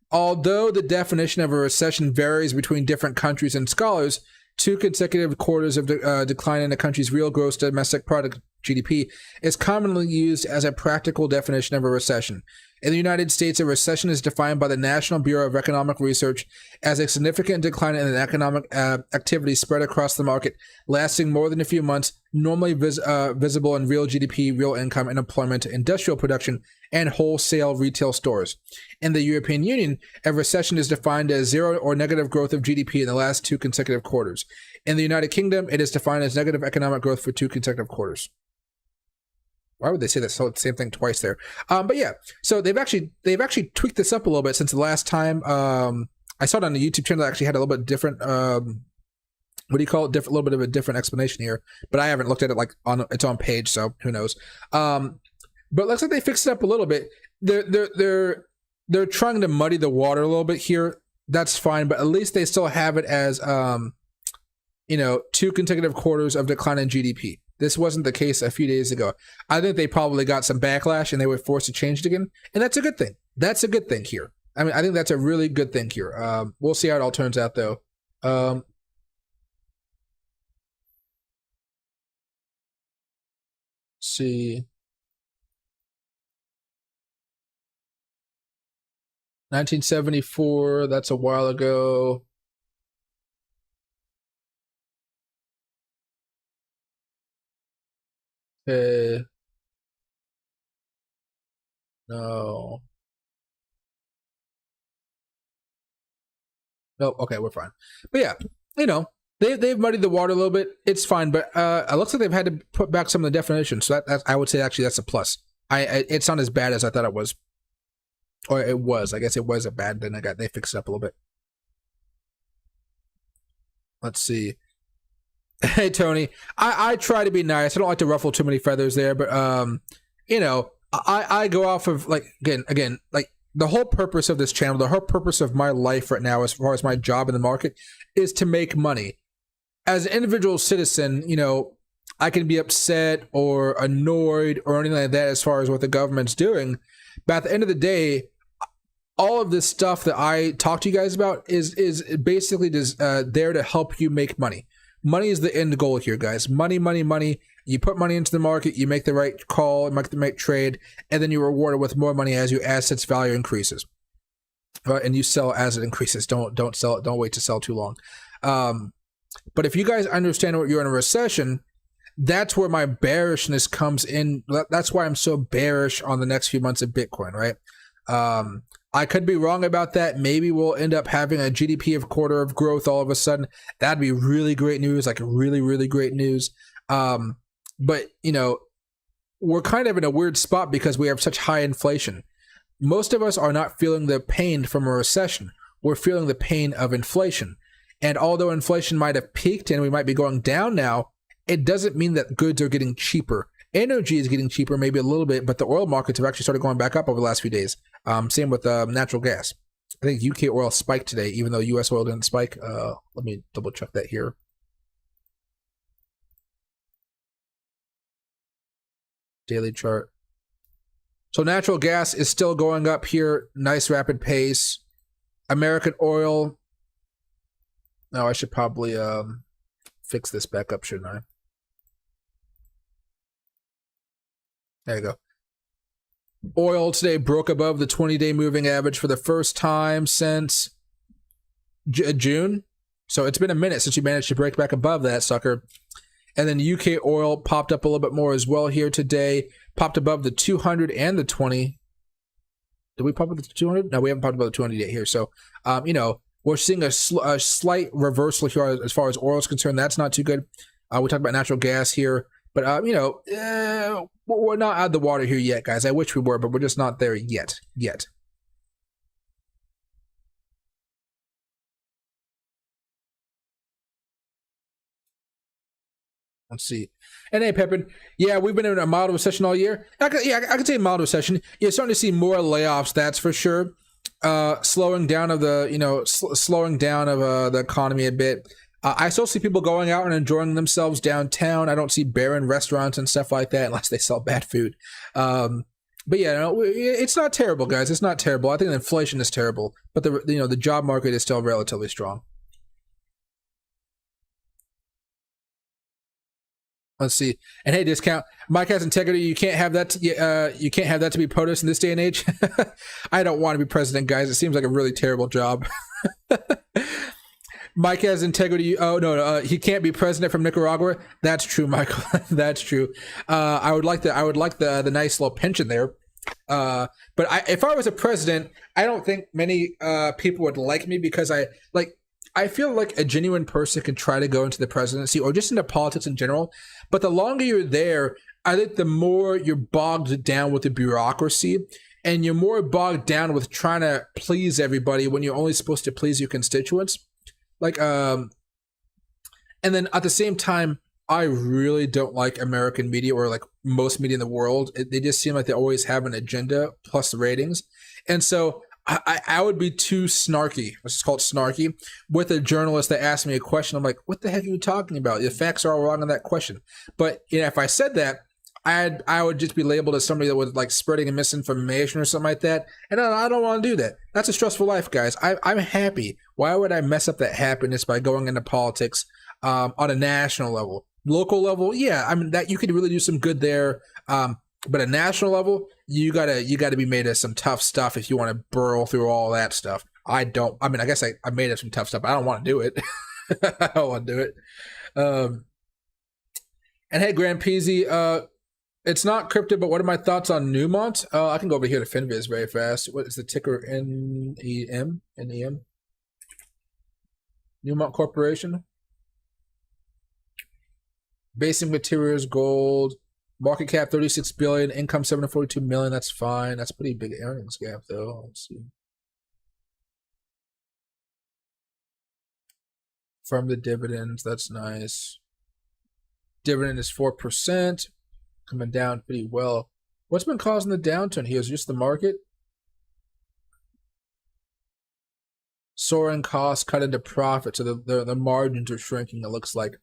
Although the definition of a recession varies between different countries and scholars, 2 consecutive quarters of decline in a country's real gross domestic product, GDP, is commonly used as a practical definition of a recession. In the United States, a recession is defined by the National Bureau of Economic Research as a significant decline in economic activity spread across the market, lasting more than a few months, normally visible in real GDP, real income, and employment, industrial production, and wholesale retail stores. In the European Union, a recession is defined as zero or negative growth of GDP in the last 2 consecutive quarters. In the United Kingdom, it is defined as negative economic growth for 2 consecutive quarters. Why would they say that same thing twice there? But yeah, so they've actually tweaked this up a little bit since the last time. I saw it on the YouTube channel that actually had a little bit different. What do you call it? A little bit of a different explanation here, but I haven't looked at it like on its own page, so who knows? but looks like they fixed it up a little bit. They're trying to muddy the water a little bit here. That's fine, but at least they still have it as 2 consecutive quarters of decline in GDP. This wasn't the case a few days ago. I think they probably got some backlash and they were forced to change it again, and that's a good thing. That's a good thing here. I mean, I think that's a really good thing here. We'll see how it all turns out, though. See. 1974, that's a while ago. Okay. No. No, okay, we're fine. But yeah, they've muddied the water a little bit. It's fine, but it looks like they've had to put back some of the definitions. So that I would say actually that's a plus. It's not as bad as I thought it was. Or it was. I guess it was a bad. Then they fixed it up a little bit. Let's see. Hey Tony, I try to be nice. I don't like to ruffle too many feathers there, but I go off of again like the whole purpose of this channel, the whole purpose of my life right now, as far as my job in the market, is to make money. As an individual citizen, I can be upset or annoyed or anything like that as far as what the government's doing, but at the end of the day, all of this stuff that I talk to you guys about is basically just there to help you make money. Money is the end goal here, guys. Money, money, money. You put money into the market, you make the right call, make the right trade, and then you're rewarded with more money as your assets value increases. And you sell as it increases. Don't sell it. Don't wait to sell too long. But if you guys understand what you're in a recession, that's where my bearishness comes in. That's why I'm so bearish on the next few months of Bitcoin, right? I could be wrong about that. Maybe we'll end up having a GDP of quarter of growth all of a sudden. That'd be really great news, like really, really great news. But, we're kind of in a weird spot because we have such high inflation. Most of us are not feeling the pain from a recession. We're feeling the pain of inflation. And although inflation might have peaked and we might be going down now, it doesn't mean that goods are getting cheaper. Energy is getting cheaper, maybe a little bit, but the oil markets have actually started going back up over the last few days. Same with natural gas. I think UK oil spiked today, even though US oil didn't spike. Let me double check that here. Daily chart. So natural gas is still going up here. Nice rapid pace. American oil. Now I should probably fix this back up, shouldn't I? There you go. Oil today broke above the 20-day moving average for the first time since June. So it's been a minute since you managed to break back above that sucker. And then UK oil popped up a little bit more as well here today. Popped above the 200 and the 20. Did we pop up the 200? No, we haven't popped above the 200 yet here. So, we're seeing a slight reversal here as far as oil is concerned. That's not too good. We talked about natural gas here. But, we're not out of the water here yet, guys. I wish we were, but we're just not there yet. Let's see. And hey, Pepin, yeah, we've been in a mild recession all year. I could say mild recession. You're starting to see more layoffs, that's for sure. Slowing down of the, the economy a bit. I still see people going out and enjoying themselves downtown. I don't see barren restaurants and stuff like that unless they sell bad food. But yeah, it's not terrible, guys. It's not terrible. I think the inflation is terrible, but the job market is still relatively strong. Let's see. And hey, discount. Mike has integrity. You can't have that. You can't have that to be POTUS in this day and age. I don't want to be president, guys. It seems like a really terrible job. Mike has integrity. Oh no, he can't be president from Nicaragua. That's true, Michael. That's true. I would like the nice little pension there. But if I was a president, I don't think many people would like me because I feel like a genuine person can try to go into the presidency or just into politics in general. But the longer you're there, I think the more you're bogged down with the bureaucracy and you're more bogged down with trying to please everybody when you're only supposed to please your constituents. And then at the same time, I really don't like American media or like most media in the world. They just seem like they always have an agenda plus the ratings. And so I would be too snarky, let's just call it snarky, with a journalist that asked me a question. I'm like, what the heck are you talking about? The facts are all wrong on that question. But if I said that, I would just be labeled as somebody that was like spreading misinformation or something like that. And I don't want to do that. That's a stressful life, guys. I'm happy. Why would I mess up that happiness by going into politics on a national level? Local level, yeah, I mean that you could really do some good there. But at national level, you gotta be made of some tough stuff if you want to burrow through all that stuff. I don't. I mean, I guess I made up some tough stuff. But I don't want to do it. I don't want to do it. And hey, Grand Peasy, it's not crypto, but what are my thoughts on Newmont? I can go over here to Finviz very fast. What is the ticker? NEM? NEM? Newmont Corporation. Basic materials, gold, market cap 36 billion, income 742 million. That's fine. That's a pretty big earnings gap, though. Let's see. From the dividends, that's nice. Dividend is 4%, coming down pretty well. What's been causing the downturn here? Is it just the market? Soaring costs cut into profit, so the margins are shrinking, it looks like.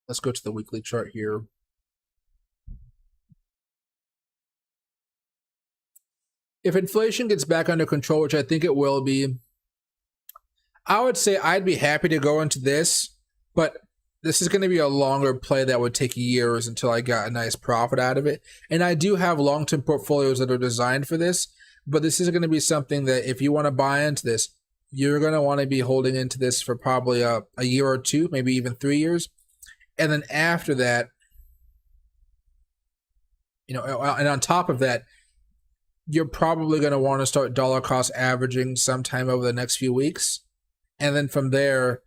Let's go to the weekly chart here. If inflation gets back under control, which I think it will be, I would say I'd be happy to go into this, but this is going to be a longer play that would take years until I got a nice profit out of it. And I do have long-term portfolios that are designed for this, but this is going to be something that if you want to buy into this, you're going to want to be holding into this for probably a year or two, maybe even 3 years. And then after that, and on top of that, you're probably going to want to start dollar cost averaging sometime over the next few weeks. And then from there,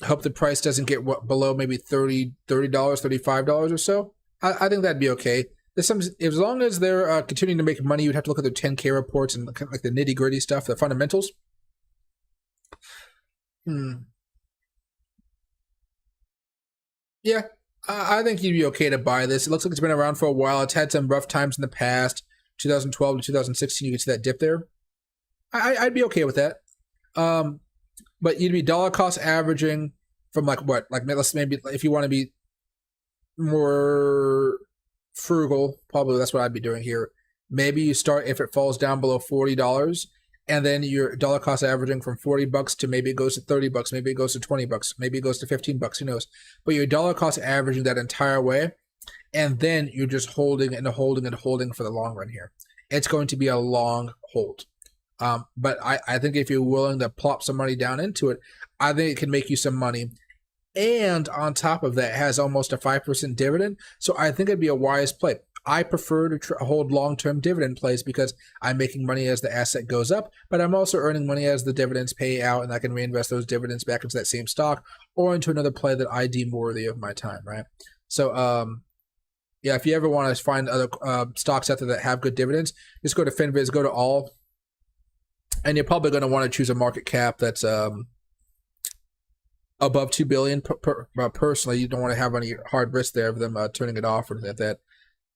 hope the price doesn't get below maybe $30, $35 or so. I think that'd be okay. As long as they're continuing to make money, you'd have to look at their 10K reports and kind of like the nitty gritty stuff, the fundamentals. Yeah, I think you'd be okay to buy this. It looks like it's been around for a while. It's had some rough times in the past. 2012 to 2016, you can see that dip there. I'd be okay with that. But you'd be dollar cost averaging from like what? Like maybe if you want to be more frugal, probably that's what I'd be doing here. Maybe you start if it falls down below $40. And then your dollar cost averaging from $40 to maybe it goes to $30, maybe it goes to $20, maybe it goes to $15, who knows? But your dollar cost averaging that entire way, and then you're just holding and holding and holding for the long run here. It's going to be a long hold. But I think if you're willing to plop some money down into it, I think it can make you some money. And on top of that, it has almost a 5% dividend. So I think it'd be a wise play. I prefer to hold long-term dividend plays because I'm making money as the asset goes up, but I'm also earning money as the dividends pay out, and I can reinvest those dividends back into that same stock or into another play that I deem worthy of my time, right? So, yeah, if you ever want to find other stocks out there that have good dividends, just go to Finviz, go to all, and you're probably going to want to choose a market cap that's above $2 billion. Personally, you don't want to have any hard risk there of them turning it off or anything like that.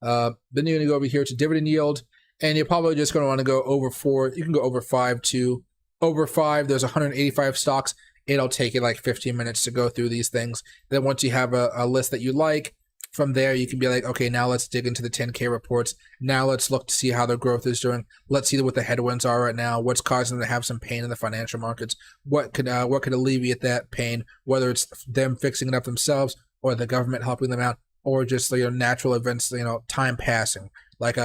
Then you're going to go over here to dividend yield, and you're probably just going to want to go over 4. You can go over 5 too. Over 5, there's 185 stocks. It'll take you like 15 minutes to go through these things. Then once you have a list that you like, from there you can be like, okay, now let's dig into the 10K reports. Now let's look to see how their growth is doing. Let's see what the headwinds are right now. What's causing them to have some pain in the financial markets? What could alleviate that pain? Whether it's them fixing it up themselves or the government helping them out, or just natural events, time passing. Like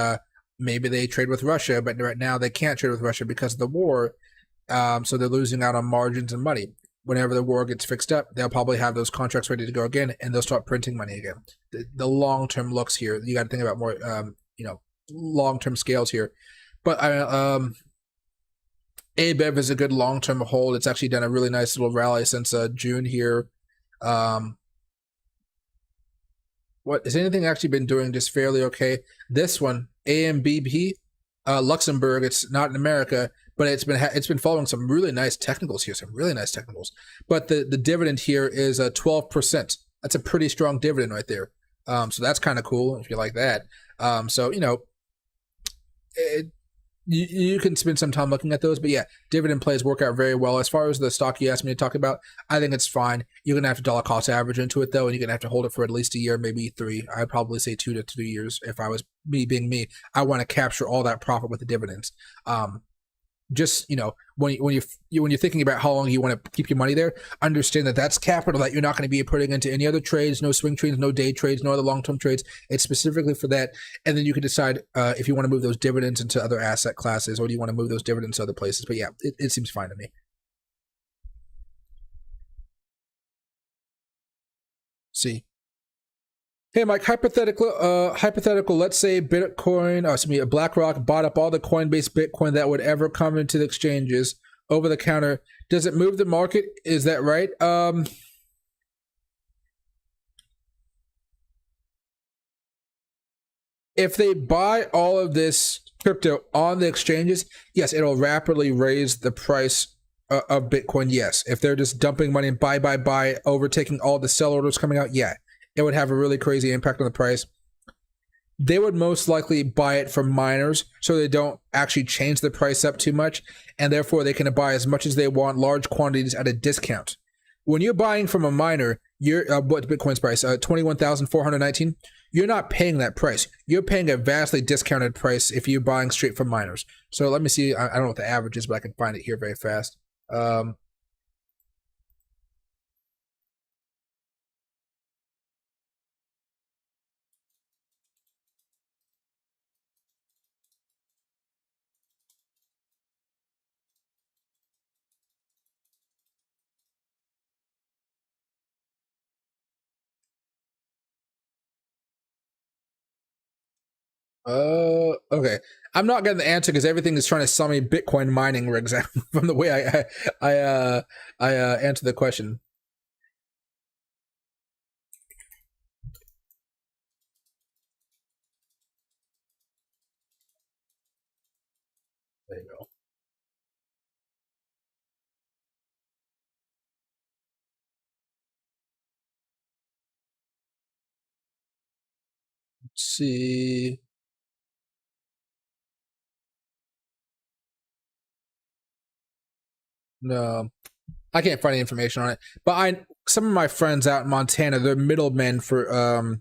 maybe they trade with Russia, but right now they can't trade with Russia because of the war, so they're losing out on margins and money. Whenever the war gets fixed up, they'll probably have those contracts ready to go again, and they'll start printing money again. The long-term looks here, you got to think about more, long-term scales here. But ABEV is a good long-term hold. It's actually done a really nice little rally since June here. What has anything actually been doing just fairly okay? This one, AMBP, Luxembourg, it's not in America, but it's been following some really nice technicals here, some really nice technicals. But the dividend here is 12%. That's a pretty strong dividend right there. So that's kind of cool if you like that. So you can spend some time looking at those, but yeah, dividend plays work out very well. As far as the stock you asked me to talk about, I think it's fine. You're gonna have to dollar cost average into it though, and you're gonna have to hold it for at least a year, maybe 3. I'd probably say 2 to 3 years. If I was me being me, I want to capture all that profit with the dividends. Just when you're thinking about how long you want to keep your money there, understand that that's capital that you're not going to be putting into any other trades, no swing trades, no day trades, no other long-term trades. It's specifically for that, and then you can decide if you want to move those dividends into other asset classes, or do you want to move those dividends to other places. But yeah, it seems fine to me. See. Hey, Mike, hypothetical, let's say BlackRock bought up all the Coinbase Bitcoin that would ever come into the exchanges over the counter. Does it move the market? Is that right? If they buy all of this crypto on the exchanges, yes, it'll rapidly raise the price of Bitcoin, yes. If they're just dumping money and buy, overtaking all the sell orders coming out, yeah. It would have a really crazy impact on the price. They would most likely buy it from miners so they don't actually change the price up too much, and therefore they can buy as much as they want, large quantities at a discount. When you're buying from a miner, you're what Bitcoin's price, 21,419. You're not paying that price. You're paying a vastly discounted price if you're buying straight from miners. So let me see. I don't know what the average is, but I can find it here very fast. Okay. I'm not getting the answer because everything is trying to sell me Bitcoin mining rigs from the way I answer the question. There you go. Let's see. No, I can't find any information on it. But some of my friends out in Montana, they're middlemen for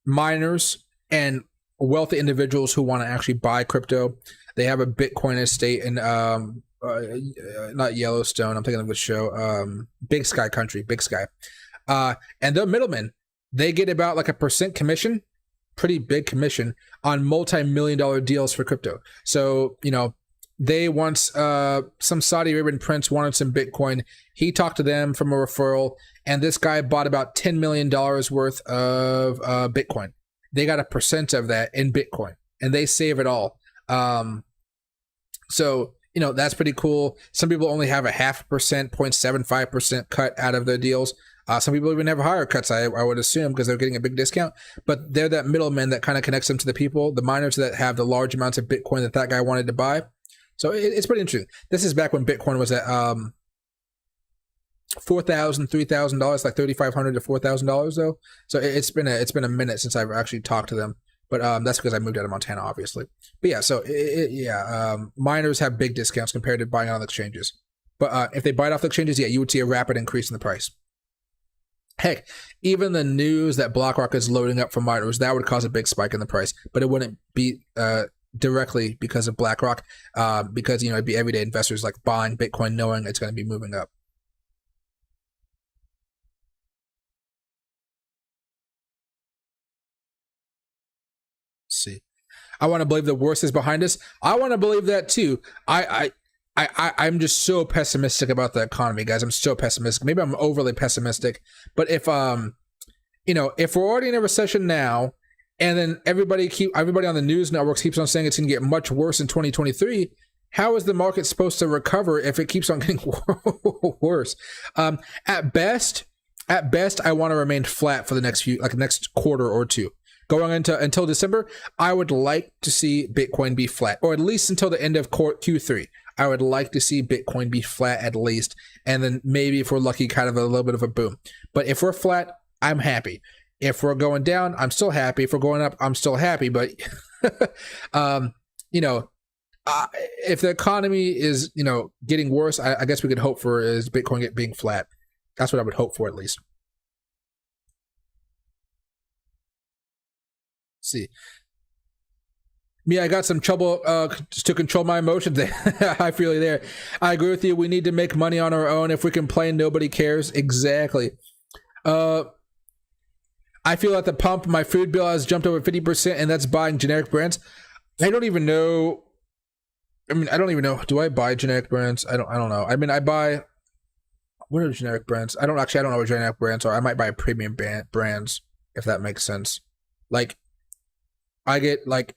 miners and wealthy individuals who want to actually buy crypto. They have a Bitcoin estate in not Yellowstone. I'm thinking of the show, Big Sky Country, Big Sky. And they're middlemen. They get about like a % commission, pretty big commission on multi-million-dollar deals for crypto. So they once some Saudi Arabian prince wanted some Bitcoin. He talked to them from a referral, and this guy bought about $10 million worth of Bitcoin. They got a % of that in Bitcoin, and they save it all. So that's pretty cool. Some people only have a 0.5%, 0.75% cut out of their deals. Some people even have higher cuts, I would assume, because they're getting a big discount. But they're that middleman that kind of connects them to the people, the miners that have the large amounts of Bitcoin that guy wanted to buy. So it's pretty interesting. This is back when Bitcoin was at $4,000, $3,000, like $3,500 to $4,000 though. So it's been a minute since I've actually talked to them. But that's because I moved out of Montana, obviously. But yeah, so miners have big discounts compared to buying on the exchanges. But if they buy it off the exchanges, yeah, you would see a rapid increase in the price. Heck, even the news that BlackRock is loading up for miners, that would cause a big spike in the price. But it wouldn't be directly because of BlackRock, because it'd be everyday investors like buying Bitcoin knowing it's going to be moving up. Let's see, I want to believe the worst is behind us. I want to believe that too. I'm just so pessimistic about the economy, guys. I'm so pessimistic. Maybe I'm overly pessimistic, but if if we're already in a recession now, and then everybody on the news networks keeps on saying it's going to get much worse in 2023, how is the market supposed to recover if it keeps on getting worse? At best, I want to remain flat for the next next quarter or two. going into until December, I would like to see Bitcoin be flat, or at least until the end of Q3. I would like to see Bitcoin be flat at least, and then maybe if we're lucky, kind of a little bit of a boom. But if we're flat, I'm happy. If we're going down, I'm still happy. If we're going up, I'm still happy. But you know, if the economy is, you know, getting worse, I guess we could hope for is Bitcoin being flat. That's what I would hope for, at least. Let's see. Me, I got some trouble to control my emotions. I feel you there. I agree with you. We need to make money on our own. If we complain, nobody cares. Exactly. I feel at the pump, my food bill has jumped over 50%, and that's buying generic brands. I don't even know. I mean, I don't even know. Do I buy generic brands? I don't know. I mean, I buy. What are generic brands? I don't know what generic brands are. I might buy premium brands, if that makes sense. Like, I get like,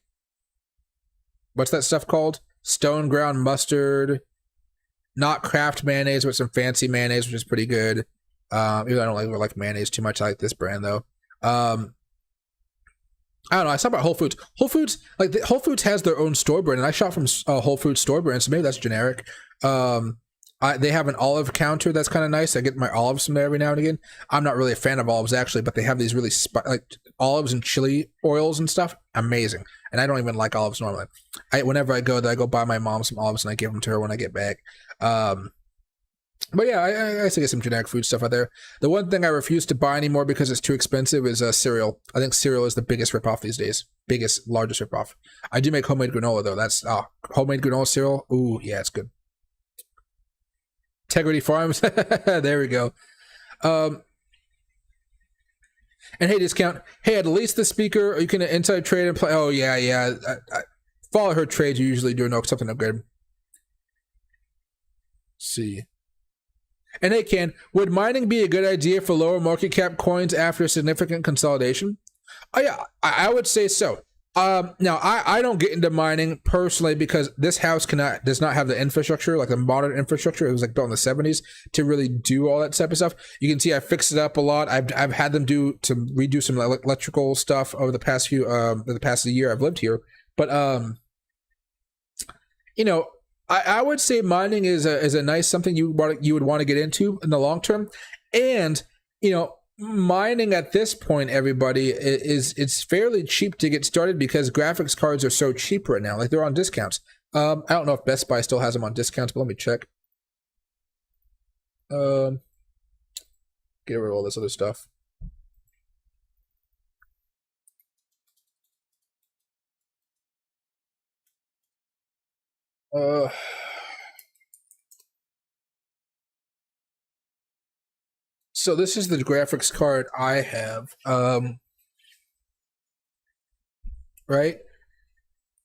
what's that stuff called? Stone ground mustard, not Kraft mayonnaise, but some fancy mayonnaise, which is pretty good. Even though I don't like mayonnaise too much. I like this brand though. I don't know. I saw about Whole Foods. Whole Foods, like Whole Foods has their own store brand, and I shop from Whole Foods store brand, so maybe that's generic. They have an olive counter that's kind of nice. I get my olives from there every now and again. I'm not really a fan of olives actually, but they have these really like olives and chili oils and stuff. Amazing. And I don't even like olives normally. Whenever I go there, I go buy my mom some olives and I give them to her when I get back. But yeah, I still get some generic food stuff out there. The one thing I refuse to buy anymore because it's too expensive is cereal. I think cereal is the biggest ripoff these days. Largest ripoff. I do make homemade granola though. That's homemade granola cereal. Ooh, yeah, it's good. Integrity Farms. There we go. And hey, discount. Hey, at least the speaker, you can inside trade and play. Oh yeah. I follow her trades. You usually do know something upgrade. See. And hey, Ken, would mining be a good idea for lower market cap coins after significant consolidation? Oh yeah, I would say so. Now I don't get into mining personally because this house does not have the infrastructure, like the modern infrastructure. It was like built in the 70s to really do all that type of stuff. You can see I fixed it up a lot. I've had them redo some electrical stuff over the past year I've lived here. But you know, I would say mining is a nice something you would want to get into in the long term, and you know, mining at this point, everybody, it's fairly cheap to get started because graphics cards are so cheap right now. Like they're on discounts. I don't know if Best Buy still has them on discounts, but let me check. Get rid of all this other stuff. So this is the graphics card I have, right?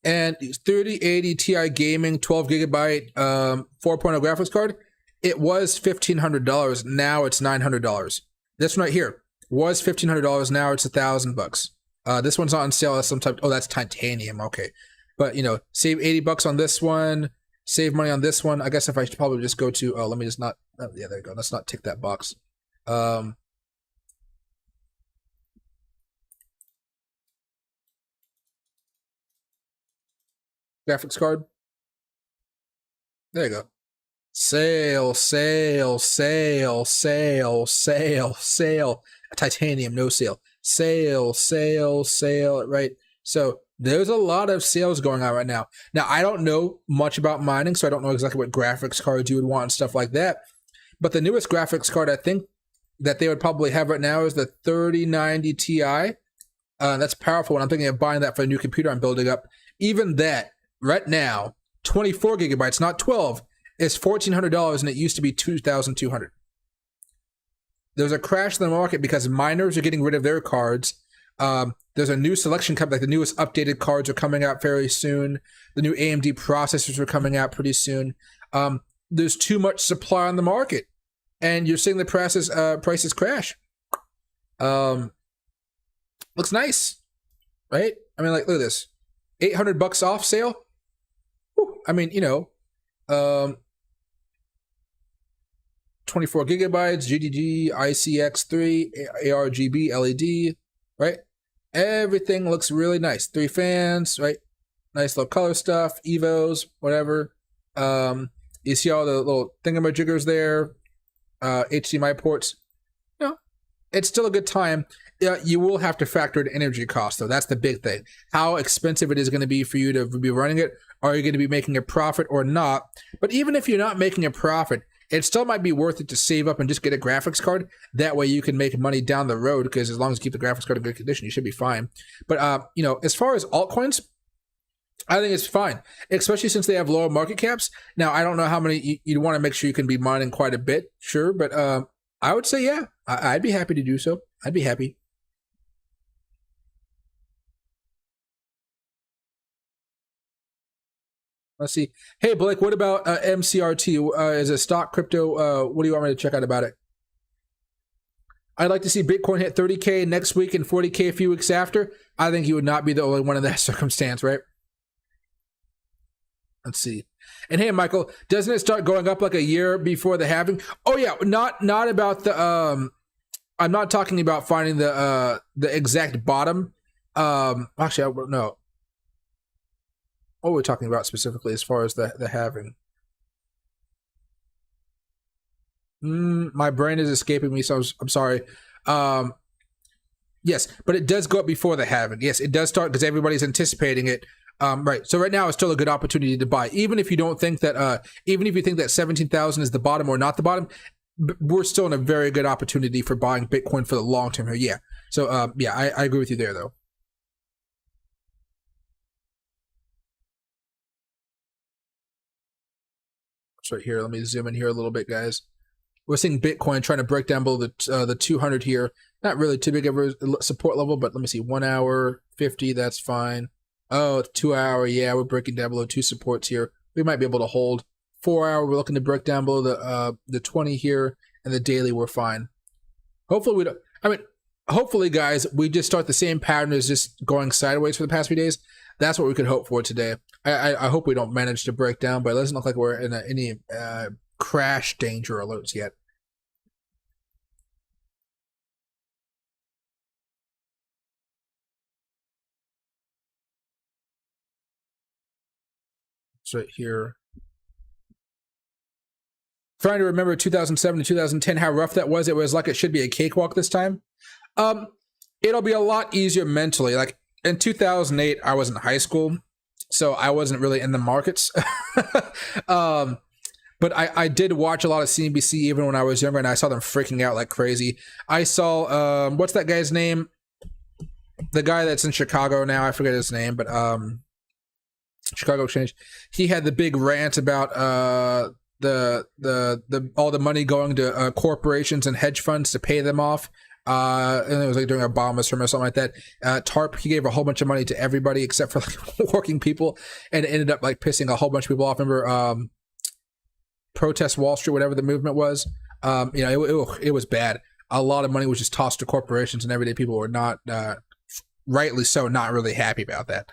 And 3080 Ti gaming, 12 gigabyte, 4.0 graphics card. It was $1,500. Now it's $900. This one right here was $1,500. Now it's $1,000. This one's not on sale. That's some type. Oh, that's titanium. Okay, but you know, save $80 on this one. Save money on this one. I guess if I should probably just go to. Oh, let me just not. Oh, yeah, there you go. Let's not tick that box. Graphics card. There you go. Sale. Titanium, no sale. Sale. Right. So there's a lot of sales going on right now. Now, I don't know much about mining, so I don't know exactly what graphics cards you would want and stuff like that. But the newest graphics card I think that they would probably have right now is the 3090 Ti. That's powerful, and I'm thinking of buying that for a new computer I'm building up. Even that, right now, 24 gigabytes, not 12, is $1,400, and it used to be $2,200. There's a crash in the market because miners are getting rid of their cards. There's a new selection coming, like the newest updated cards are coming out fairly soon. The new AMD processors are coming out pretty soon. There's too much supply on the market, and you're seeing the prices crash. Looks nice, right? I mean, like, look at this, $800 off sale. Whew. I mean, you know, 24 gigabytes, GDG, ICX3, ARGB, LED, right? Everything looks really nice. 3 fans, right? Nice little color stuff, Evos, whatever. You see all the little thingamajiggers there, HDMI ports. You know, it's still a good time. You will have to factor in energy costs, though. That's the big thing. How expensive it is going to be for you to be running it. Are you going to be making a profit or not? But even if you're not making a profit, it still might be worth it to save up and just get a graphics card. That way you can make money down the road, because as long as you keep the graphics card in good condition, you should be fine. But, you know, as far as altcoins, I think it's fine, especially since they have lower market caps. Now, I don't know how many you'd want to make sure you can be mining quite a bit, sure, but I would say, yeah, I'd be happy to do so. I'd be happy. Let's see. Hey, Blake, what about MCRT? As a stock crypto, what do you want me to check out about it? I'd like to see Bitcoin hit 30K next week and 40K a few weeks after. I think you would not be the only one in that circumstance, right? Let's see. And hey, Michael, doesn't it start going up like a year before the halving? Oh yeah, not about the I'm not talking about finding the exact bottom. Actually, I don't know. What we're talking about specifically as far as the halving. My brain is escaping me, so I'm sorry. Yes, but it does go up before the halving. Yes, it does start because everybody's anticipating it. Right. So right now it's still a good opportunity to buy, even if you don't think that, even if you think that 17,000 is the bottom or not the bottom, we're still in a very good opportunity for buying Bitcoin for the long term here. Yeah. So yeah, I agree with you there though. It's right here. Let me zoom in here a little bit, guys. We're seeing Bitcoin trying to break down below the 200 here. Not really too big of a support level, but let me see. 1 hour, 50, that's fine. Oh, 2 hour, yeah, we're breaking down below 2 supports here. We might be able to hold. 4 hour, we're looking to break down below the 20 here, and the daily, we're fine. Hopefully we don't. I mean, hopefully, guys, we just start the same pattern as just going sideways for the past few days. That's what we could hope for today. I hope we don't manage to break down, but it doesn't look like we're in any crash danger alerts yet. It's right here. Trying to remember 2007 to 2010, how rough that was. It was like it should be a cakewalk this time. It'll be a lot easier mentally. Like in 2008, I was in high school, so I wasn't really in the markets. But I did watch a lot of CNBC even when I was younger, and I saw them freaking out like crazy. I saw, what's that guy's name? The guy that's in Chicago now, I forget his name, but Chicago Exchange. He had the big rant about the all the money going to corporations and hedge funds to pay them off. And it was like during Obama's term or something like that. TARP, he gave a whole bunch of money to everybody except for like working people, and it ended up like pissing a whole bunch of people off. Remember, Protest Wall Street, whatever the movement was. You know, it was bad. A lot of money was just tossed to corporations, and everyday people were not, rightly so, not really happy about that.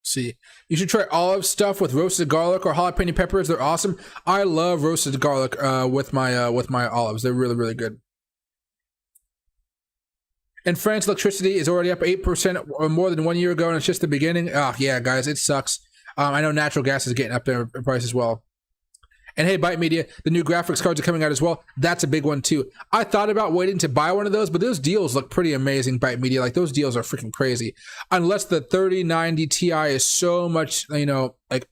See, you should try olive stuff with roasted garlic or jalapeno peppers. They're awesome. I love roasted garlic with my olives. They're really, really good. In France, electricity is already up 8% or more than 1 year ago, and it's just the beginning. Oh, yeah, guys, it sucks. I know natural gas is getting up there in price as well. And hey, Byte Media, the new graphics cards are coming out as well. That's a big one, too. I thought about waiting to buy one of those, but those deals look pretty amazing, Byte Media. Like, those deals are freaking crazy. Unless the 3090 Ti is so much, you know, like,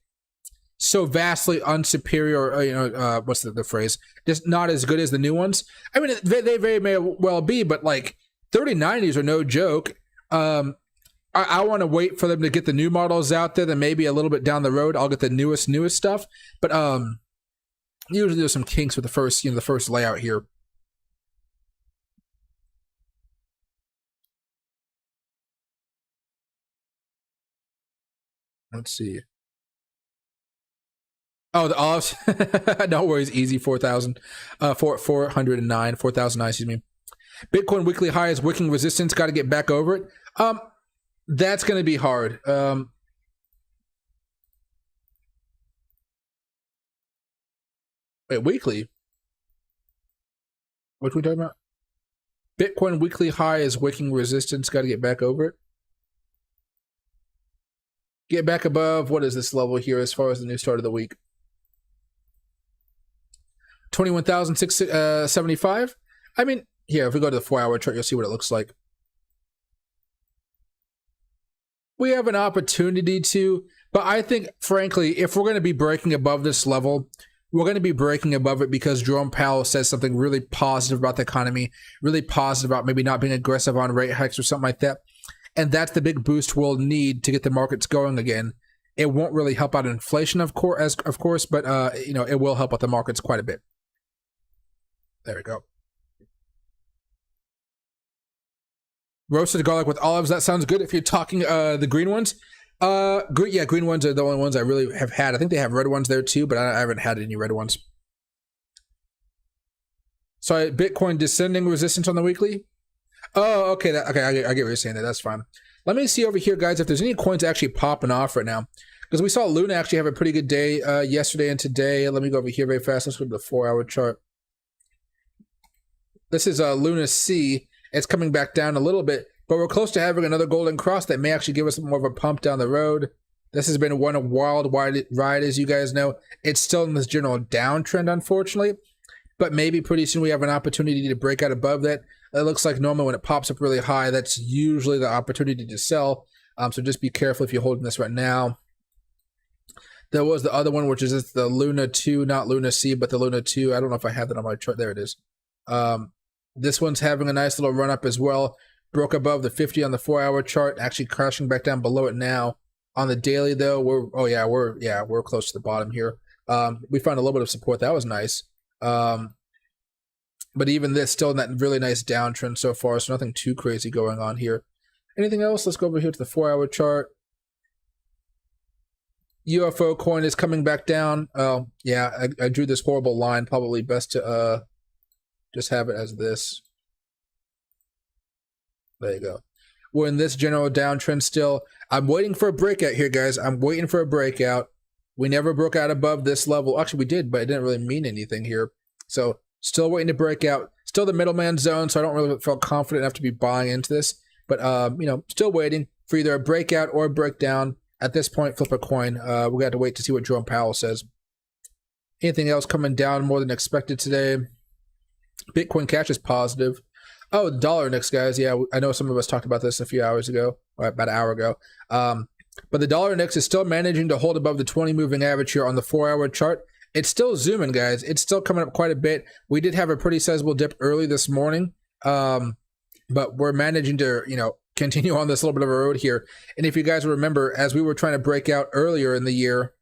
so vastly unsuperior, you know, what's the phrase? Just not as good as the new ones. I mean, they very may well be, but, like, 3090s are no joke. I want to wait for them to get the new models out there. Then maybe a little bit down the road, I'll get the newest stuff. But usually there's some kinks with the first layout here. Let's see. Oh, the olives. No worries, easy. 4,000, 409, 4,009. Excuse me. Bitcoin weekly high is wicking resistance. Got to get back over it. That's going to be hard. Wait, weekly? What are we talking about? Bitcoin weekly high is waking resistance. Got to get back over it. Get back above, what is this level here as far as the new start of the week? 21,675? I mean, here, if we go to the 4-hour chart, you'll see what it looks like. We have an opportunity to, but I think, frankly, if we're going to be breaking above this level, we're going to be breaking above it because Jerome Powell says something really positive about the economy, really positive about maybe not being aggressive on rate hikes or something like that. And that's the big boost we'll need to get the markets going again. It won't really help out inflation, of course, but it will help out the markets quite a bit. There we go. Roasted garlic with olives. That sounds good. If you're talking the green ones, green ones are the only ones I really have had. I think they have red ones there too, but I haven't had any red ones. Sorry, Bitcoin descending resistance on the weekly. Oh, okay. I get what you're saying there. That's fine. Let me see over here, guys, if there's any coins actually popping off right now. Because we saw Luna actually have a pretty good day yesterday and today. Let me go over here very fast. Let's go to the 4-hour chart. This is Luna C. It's coming back down a little bit, but we're close to having another golden cross that may actually give us more of a pump down the road. This has been one wild ride, as you guys know. It's still in this general downtrend, unfortunately, but maybe pretty soon we have an opportunity to break out above that. It looks like normally when it pops up really high, that's usually the opportunity to sell. So just be careful if you're holding this right now. There was the other one, which is the Luna 2, not Luna C, but the Luna 2. I don't know if I have that on my chart. There it is. This one's having a nice little run up as well. Broke above the 50 on the 4-hour chart, actually crashing back down below it now. On the daily though, we're close to the bottom here. We found a little bit of support. That was nice. But even this, still in that really nice downtrend so far, so nothing too crazy going on here. Anything else? Let's go over here to the 4-hour chart. UFO coin is coming back down. Oh, yeah, I drew this horrible line. Probably best to just have it as this. There you go. We're in this general downtrend still. I'm waiting for a breakout here, guys. I'm waiting for a breakout. We never broke out above this level. Actually, we did, but it didn't really mean anything here. So, still waiting to break out. Still the middleman zone, so I don't really feel confident enough to be buying into this. But, still waiting for either a breakout or a breakdown. At this point, flip a coin. We got to wait to see what Jerome Powell says. Anything else coming down more than expected today? Bitcoin Cash is positive. Oh, the dollar index, guys. Yeah, I know some of us talked about this a few hours ago, or about an hour ago. But the dollar index is still managing to hold above the 20 moving average here on the 4-hour chart. It's still zooming, guys. It's still coming up quite a bit. We did have a pretty sizable dip early this morning, but we're managing to, continue on this little bit of a road here. And if you guys remember, as we were trying to break out earlier in the year,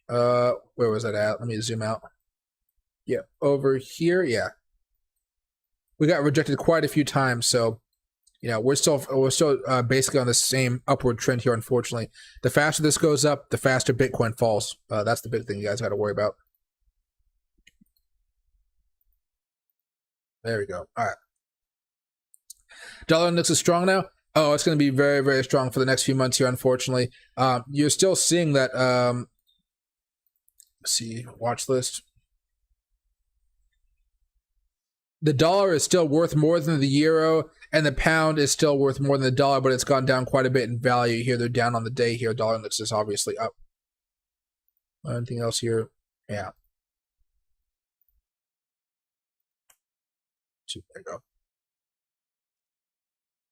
where was that at? Let me zoom out. Yeah, over here. Yeah, we got rejected quite a few times. So, we're still basically on the same upward trend here. Unfortunately, the faster this goes up, the faster Bitcoin falls. That's the big thing you guys got to worry about. There we go. All right. Dollar index is strong now. Oh, it's going to be very, very strong for the next few months here, unfortunately. You're still seeing that, let's see, watch list. The dollar is still worth more than the euro, and the pound is still worth more than the dollar, but it's gone down quite a bit in value here. They're down on the day here. Dollar index is obviously up. Anything else here? Yeah. There you go.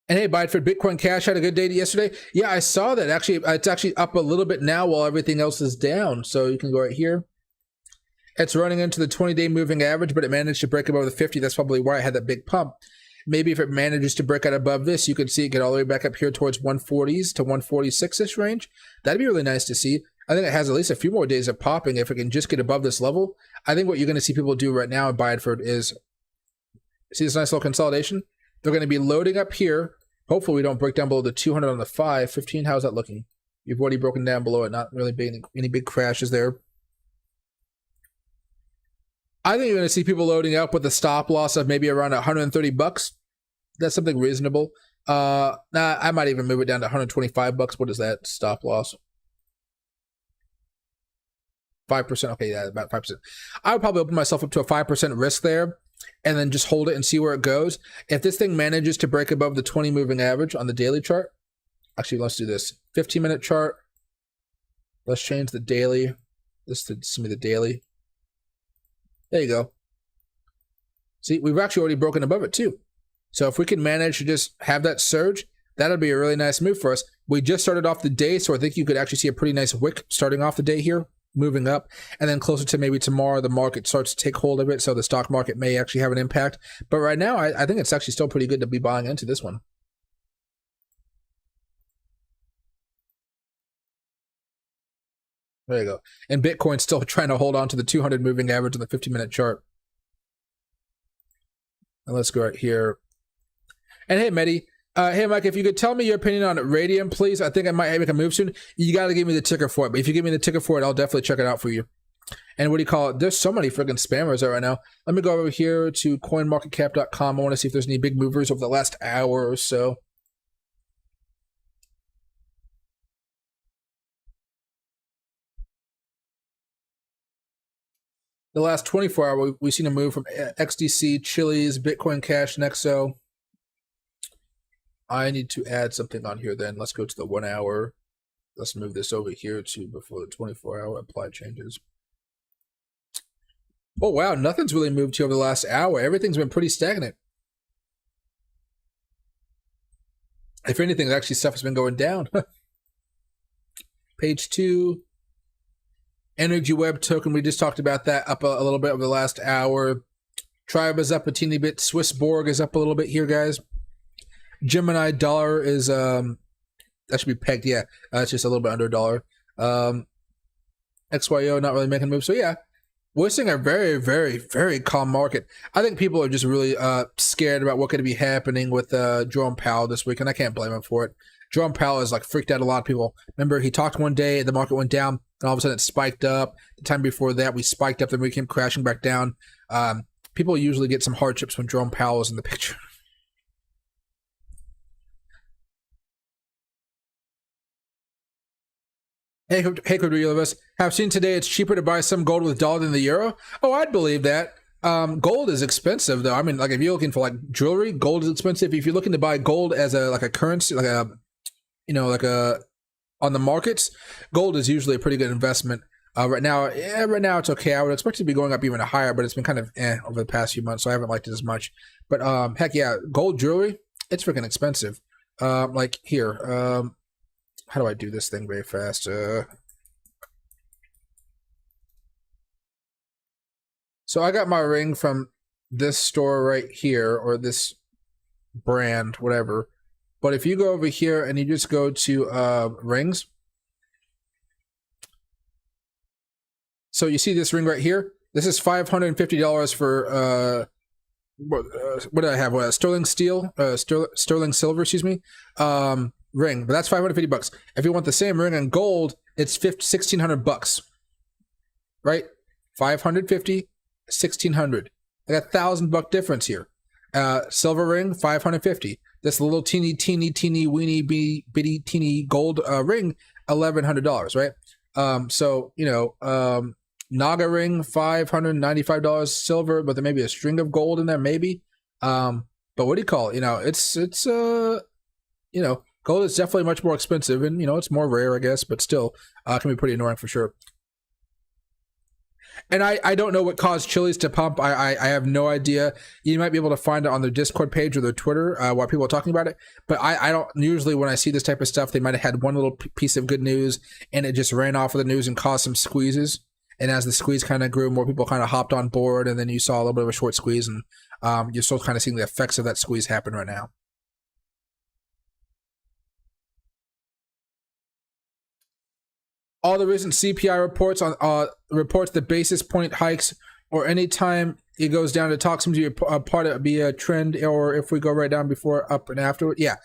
And hey, Bideford, Bitcoin Cash had a good day yesterday. Yeah, I saw that. Actually, it's actually up a little bit now while everything else is down. So you can go right here. It's running into the 20-day moving average, but it managed to break above the 50. That's probably why I had that big pump. Maybe if it manages to break out above this, you could see it get all the way back up here towards 140s to 146-ish range. That'd be really nice to see. I think it has at least a few more days of popping if it can just get above this level. I think what you're going to see people do right now in Bideford is, see this nice little consolidation? They're going to be loading up here. Hopefully we don't break down below the 200 on the 5. 15, how's that looking? You've already broken down below it. Not really any big crashes there. I think you're going to see people loading up with a stop loss of maybe around $130. That's something reasonable. I might even move it down to $125. What is that stop loss? 5%. Okay, yeah, about 5%. I would probably open myself up to a 5% risk there and then just hold it and see where it goes. If this thing manages to break above the 20 moving average on the daily chart, actually, let's do this. 15-minute chart. Let's change the daily. This to see me the daily. There you go. See, we've actually already broken above it too. So if we can manage to just have that surge, that'll be a really nice move for us. We just started off the day, so I think you could actually see a pretty nice wick starting off the day here, moving up. And then closer to maybe tomorrow, the market starts to take hold of it, so the stock market may actually have an impact. But right now, I think it's actually still pretty good to be buying into this one. There you go. And Bitcoin's still trying to hold on to the 200 moving average on the 50-minute chart. And let's go right here. And hey, Mehdi. Hey, Mike, if you could tell me your opinion on Radium, please. I think I might make a move soon. You got to give me the ticker for it. But if you give me the ticker for it, I'll definitely check it out for you. And what do you call it? There's so many freaking spammers out right now. Let me go over here to coinmarketcap.com. I want to see if there's any big movers over the last hour or so. The last 24 hours, we've seen a move from XDC, Chili's, Bitcoin Cash, Nexo. I need to add something on here then. Let's go to the 1 hour. Let's move this over here to before the 24-hour apply changes. Oh, wow. Nothing's really moved here over the last hour. Everything's been pretty stagnant. If anything, actually stuff has been going down. Page 2. Energy Web token. We just talked about that up a little bit over the last hour. Tribe is up a teeny bit. Swiss Borg is up a little bit here, guys. Gemini dollar is that should be pegged, yeah. It's just a little bit under a dollar. XYO not really making moves. So yeah, we're seeing a very, very, very calm market. I think people are just really scared about what could be happening with Jerome Powell this week, and I can't blame him for it. Jerome Powell has like freaked out a lot of people. Remember, he talked one day, the market went down, and all of a sudden it spiked up. The time before that, we spiked up, then we came crashing back down. People usually get some hardships when Jerome Powell is in the picture. Hey, Quadrilivus, have seen today it's cheaper to buy some gold with dollar than the euro? Oh, I'd believe that. Gold is expensive, though. I mean, like, if you're looking for, like, jewelry, gold is expensive. If you're looking to buy gold as a currency, like a, on the markets, gold is usually a pretty good investment. Right now it's okay. I would expect it to be going up even higher, but it's been kind of over the past few months, so I haven't liked it as much. But, heck yeah, gold jewelry, it's freaking expensive. Like, here, how do I do this thing very fast? So I got my ring from this store right here, or this brand, whatever. But if you go over here and you just go to rings. So you see this ring right here? This is $550 for what do I have? Sterling steel, sterling silver, excuse me. Ring, but that's $550. If you want the same ring in gold, it's $1,600, right? 550, 1,600. I got $1,000 difference here. Silver ring, 550. This little teeny weeny bitty teeny gold ring, $1,100, right? So Naga ring, $595 silver, but there may be a string of gold in there, maybe. But what do you call it? It's gold is definitely much more expensive, and it's more rare, I guess, but still can be pretty annoying for sure. And I don't know what caused Chili's to pump. I have no idea. You might be able to find it on their Discord page or their Twitter while people are talking about it. But I don't usually, when I see this type of stuff, they might have had one little piece of good news and it just ran off of the news and caused some squeezes. And as the squeeze kind of grew, more people kind of hopped on board, and then you saw a little bit of a short squeeze, and you're still kind of seeing the effects of that squeeze happen right now. All the recent CPI reports reports the basis point hikes, or any time it goes down, it talks to be a part of be a trend, or if we go right down before, up, and afterward. Yeah.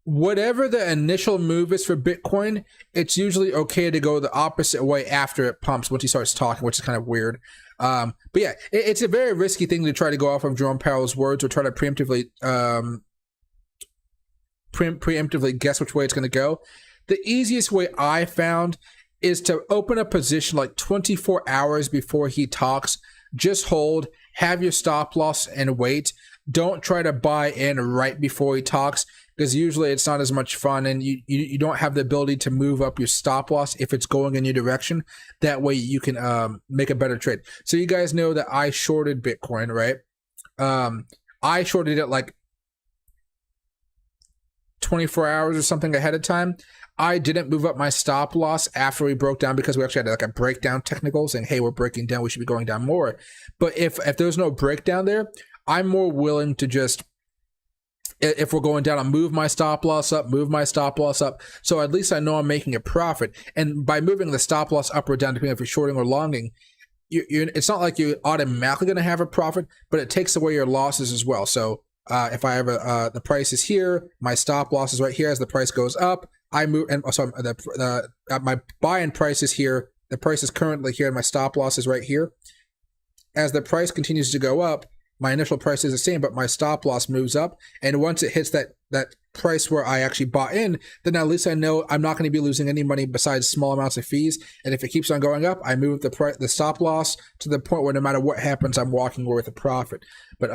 Whatever the initial move is for Bitcoin, it's usually okay to go the opposite way after it pumps, once he starts talking, which is kind of weird. But yeah, it's a very risky thing to try to go off of Jerome Powell's words or try to preemptively guess which way it's going to go. The easiest way I found is to open a position like 24 hours before he talks. Just hold, have your stop loss, and wait. Don't try to buy in right before he talks, because usually it's not as much fun, and you don't have the ability to move up your stop loss if it's going in your direction. That way you can make a better trade. So you guys know that I shorted Bitcoin, right? I shorted it like 24 hours or something ahead of time. I didn't move up my stop loss after we broke down, because we actually had like a breakdown technical saying, hey, we're breaking down, we should be going down more. But if there's no breakdown there, I'm more willing to just, if we're going down, I'll move my stop loss up, so at least I know I'm making a profit. And by moving the stop loss up or down, depending if you're shorting or longing, it's not like you're automatically going to have a profit, but it takes away your losses as well. So if I have the price is here, my stop loss is right here. As the price goes up, I move, and so my buy-in price is here. The price is currently here, and my stop loss is right here. As the price continues to go up, my initial price is the same, but my stop loss moves up. And once it hits that price where I actually bought in, then at least I know I'm not going to be losing any money besides small amounts of fees. And if it keeps on going up, I move the stop loss to the point where no matter what happens, I'm walking away with a profit. But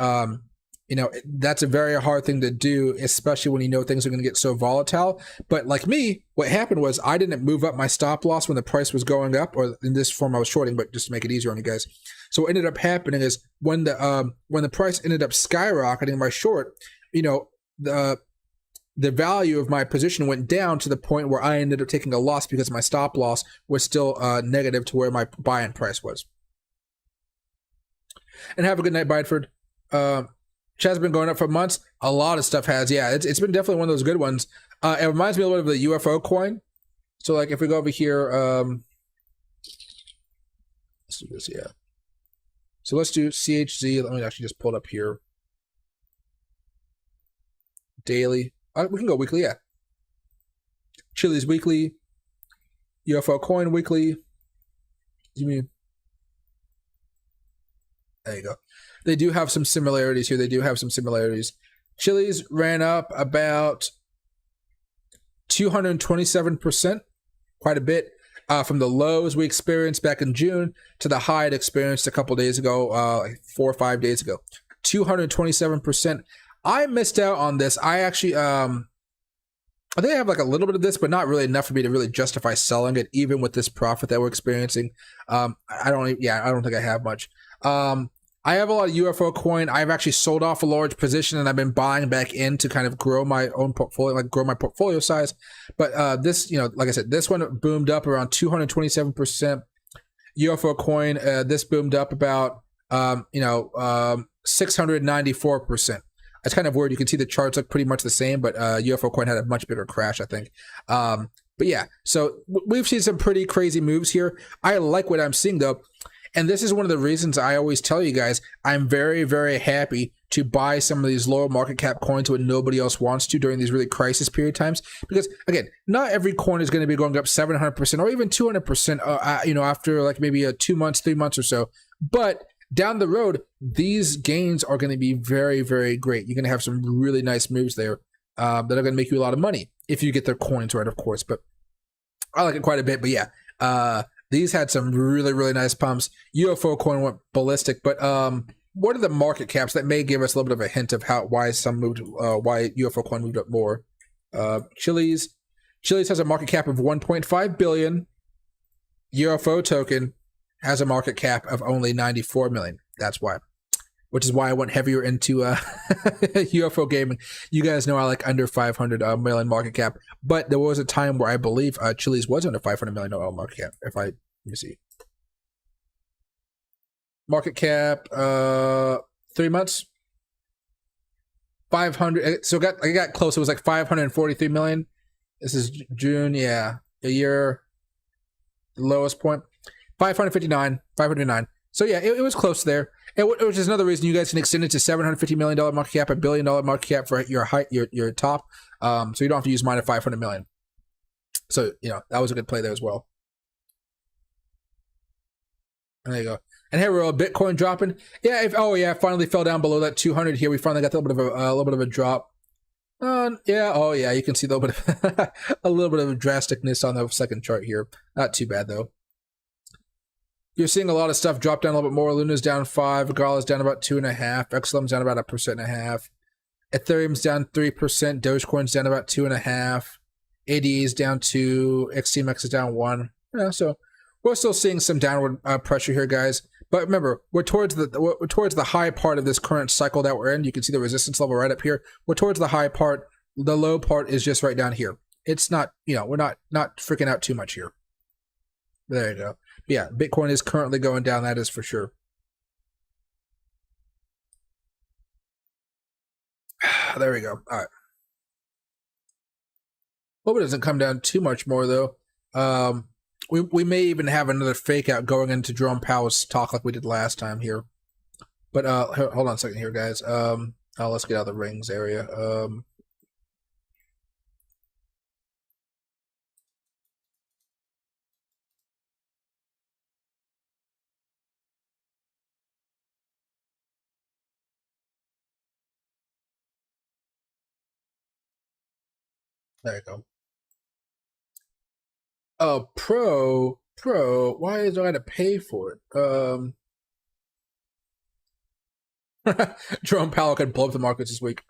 that's a very hard thing to do, especially when you know things are going to get so volatile. But like me, what happened was I didn't move up my stop loss when the price was going up, or in this form I was shorting, but just to make it easier on you guys. So what ended up happening is when the price ended up skyrocketing my short, the value of my position went down to the point where I ended up taking a loss because my stop loss was still negative to where my buy-in price was. And have a good night, Bideford. Chat's been going up for months. A lot of stuff has. Yeah, it's been definitely one of those good ones. It reminds me a little bit of the UFO coin. So like if we go over here, let's do this, yeah. So let's do CHZ. Let me actually just pull it up here. Daily. We can go weekly, yeah. Chili's weekly. UFO coin weekly. You mean? There you go. They do have some similarities here. Chili's ran up about 227%, quite a bit, from the lows we experienced back in June to the high it experienced a couple days ago, like 4 or 5 days ago. 227%. I missed out on this. I actually, I think I have like a little bit of this, but not really enough for me to really justify selling it, even with this profit that we're experiencing. I don't think I have much. I have a lot of UFO coin. I've actually sold off a large position, and I've been buying back in to kind of grow my own portfolio, like grow my portfolio size. But this, like I said, this one boomed up around 227%. UFO coin, this boomed up about 694%. It's kind of weird. You can see the charts look pretty much the same, but UFO coin had a much bigger crash, I think. But yeah, so we've seen some pretty crazy moves here. I like what I'm seeing, though. And this is one of the reasons I always tell you guys, I'm very, very happy to buy some of these lower market cap coins when nobody else wants to during these really crisis period times. Because, again, not every coin is going to be going up 700% or even 200%, after like maybe 2 months, 3 months or so. But down the road, these gains are going to be very, very great. You're going to have some really nice moves there that are going to make you a lot of money if you get their coins right, of course. But I like it quite a bit. But yeah, these had some really, really nice pumps. UFO coin went ballistic. But what are the market caps that may give us a little bit of a hint of why UFO coin moved up more? Chili's has a market cap of 1.5 billion. UFO token has a market cap of only 94 million. That's why. Which is why I went heavier into UFO gaming. You guys know I like under 500 million market cap. But there was a time where I believe Chili's was under $500 million market cap. Let me see. Market cap, 3 months. 500. So I got close. It was like 543 million. This is June. Yeah. A year. The lowest point. 509. So yeah, it was close there. Which is another reason you guys can extend it to $750 million market cap, $1 billion market cap for your top. So you don't have to use mine at 500 million. So, that was a good play there as well. There you go. And here we're Bitcoin dropping. Yeah, it finally fell down below that 200 here. We finally got a little bit of a drop. Yeah. Oh, yeah. You can see a little bit of a little bit of drasticness on the second chart here. Not too bad though. You're seeing a lot of stuff drop down a little bit more. Luna's down 5. Gala's down about 2.5. XLM's down about 1.5%. Ethereum's down 3%. Dogecoin's down about 2.5%. ADA's down 2. XTMX is down 1. Yeah, so we're still seeing some downward pressure here, guys. But remember, we're towards the high part of this current cycle that we're in. You can see the resistance level right up here. We're towards the high part. The low part is just right down here. It's not, we're not freaking out too much here. There you go. Yeah, Bitcoin is currently going down. That is for sure. There we go. All right. Hope it doesn't come down too much more though. We may even have another fake out going into Jerome Powell's talk like we did last time here. But hold on a second here, guys. Let's get out of the rings area. There you go. Oh, Pro. Why is I to pay for it? Jerome Powell could blow up the markets this week.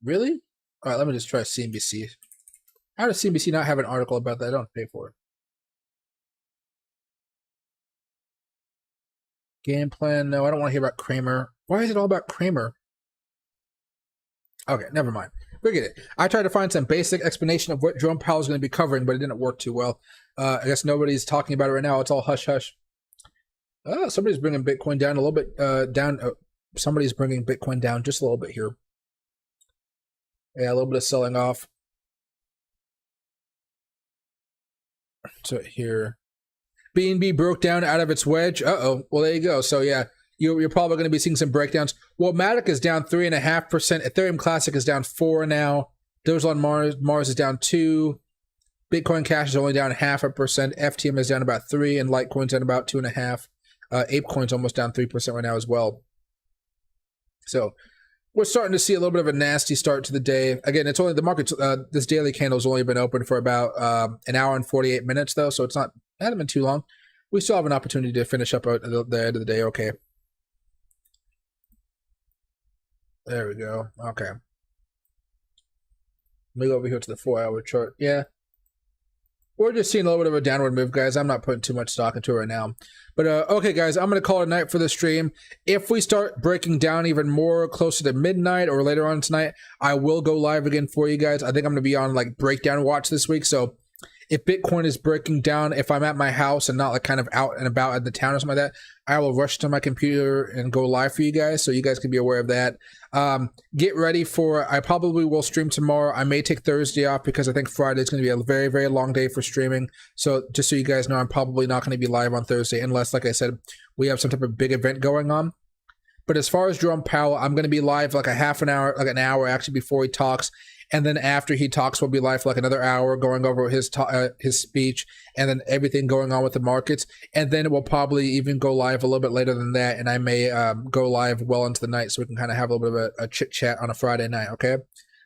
Really? All right, let me just try CNBC. How does CNBC not have an article about that? I don't pay for it. Game plan? No, I don't want to hear about Kramer. Why is it all about Kramer? Okay, never mind. Forget it. I tried to find some basic explanation of what Jerome Powell is going to be covering, but it didn't work too well. I guess nobody's talking about it right now. It's all hush hush. Somebody's bringing Bitcoin down a little bit. Somebody's bringing Bitcoin down just a little bit here. Yeah, a little bit of selling off. So here, BNB broke down out of its wedge. Well, there you go. So yeah, you're probably going to be seeing some breakdowns. Well, Matic is down 3.5%. Ethereum Classic is down 4 now. Doge on Mars is down 2. Bitcoin Cash is only down 0.5%. FTM is down about 3, and Litecoin's down about 2.5. ApeCoin's almost down 3% right now as well. So we're starting to see a little bit of a nasty start to the day. Again, it's only the market. This daily candle's only been open for about an hour and 48 minutes, though, so it hasn't been too long. We still have an opportunity to finish up at the end of the day. Okay. There we go. Okay. Let me go over here to the 4-hour chart. Yeah. We're just seeing a little bit of a downward move, guys. I'm not putting too much stock into it right now. But, okay, guys, I'm going to call it a night for the stream. If we start breaking down even more closer to midnight or later on tonight, I will go live again for you guys. I think I'm going to be on, like, breakdown watch this week. So if Bitcoin is breaking down, if I'm at my house and not, like, kind of out and about at the town or something like that, I will rush to my computer and go live for you guys so you guys can be aware of that. Get ready for, I probably will stream tomorrow. I may take Thursday off because I think Friday is going to be a very, very long day for streaming. So just so you guys know, I'm probably not going to be live on Thursday unless, like I said, we have some type of big event going on. But as far as Jerome Powell, I'm going to be live like a half an hour, like an hour actually before he talks. And then after he talks, we'll be live for like another hour going over his speech and then everything going on with the markets. And then we'll probably even go live a little bit later than that. And I may go live well into the night so we can kind of have a little bit of a chit chat on a Friday night. Okay.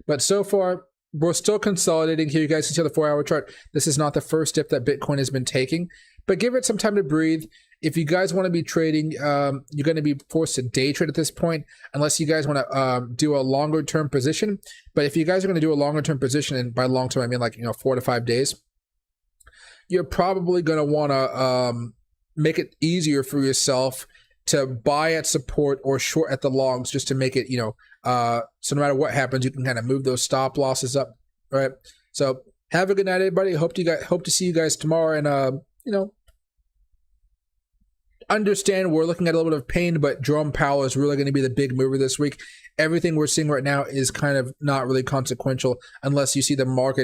But so far, we're still consolidating here. You guys can see the 4-hour chart. This is not the first dip that Bitcoin has been taking, but give it some time to breathe. If you guys want to be trading, you're going to be forced to day trade at this point, unless you guys want to do a longer term position. But if you guys are going to do a longer term position, and by long term I mean like 4 to 5 days, you're probably going to want to make it easier for yourself to buy at support or short at the longs, just to make it so no matter what happens, you can kind of move those stop losses up, right? So have a good night, everybody. Hope to see you guys tomorrow, and understand we're looking at a little bit of pain, but Jerome Powell is really going to be the big mover this week. Everything we're seeing right now is kind of not really consequential unless you see the market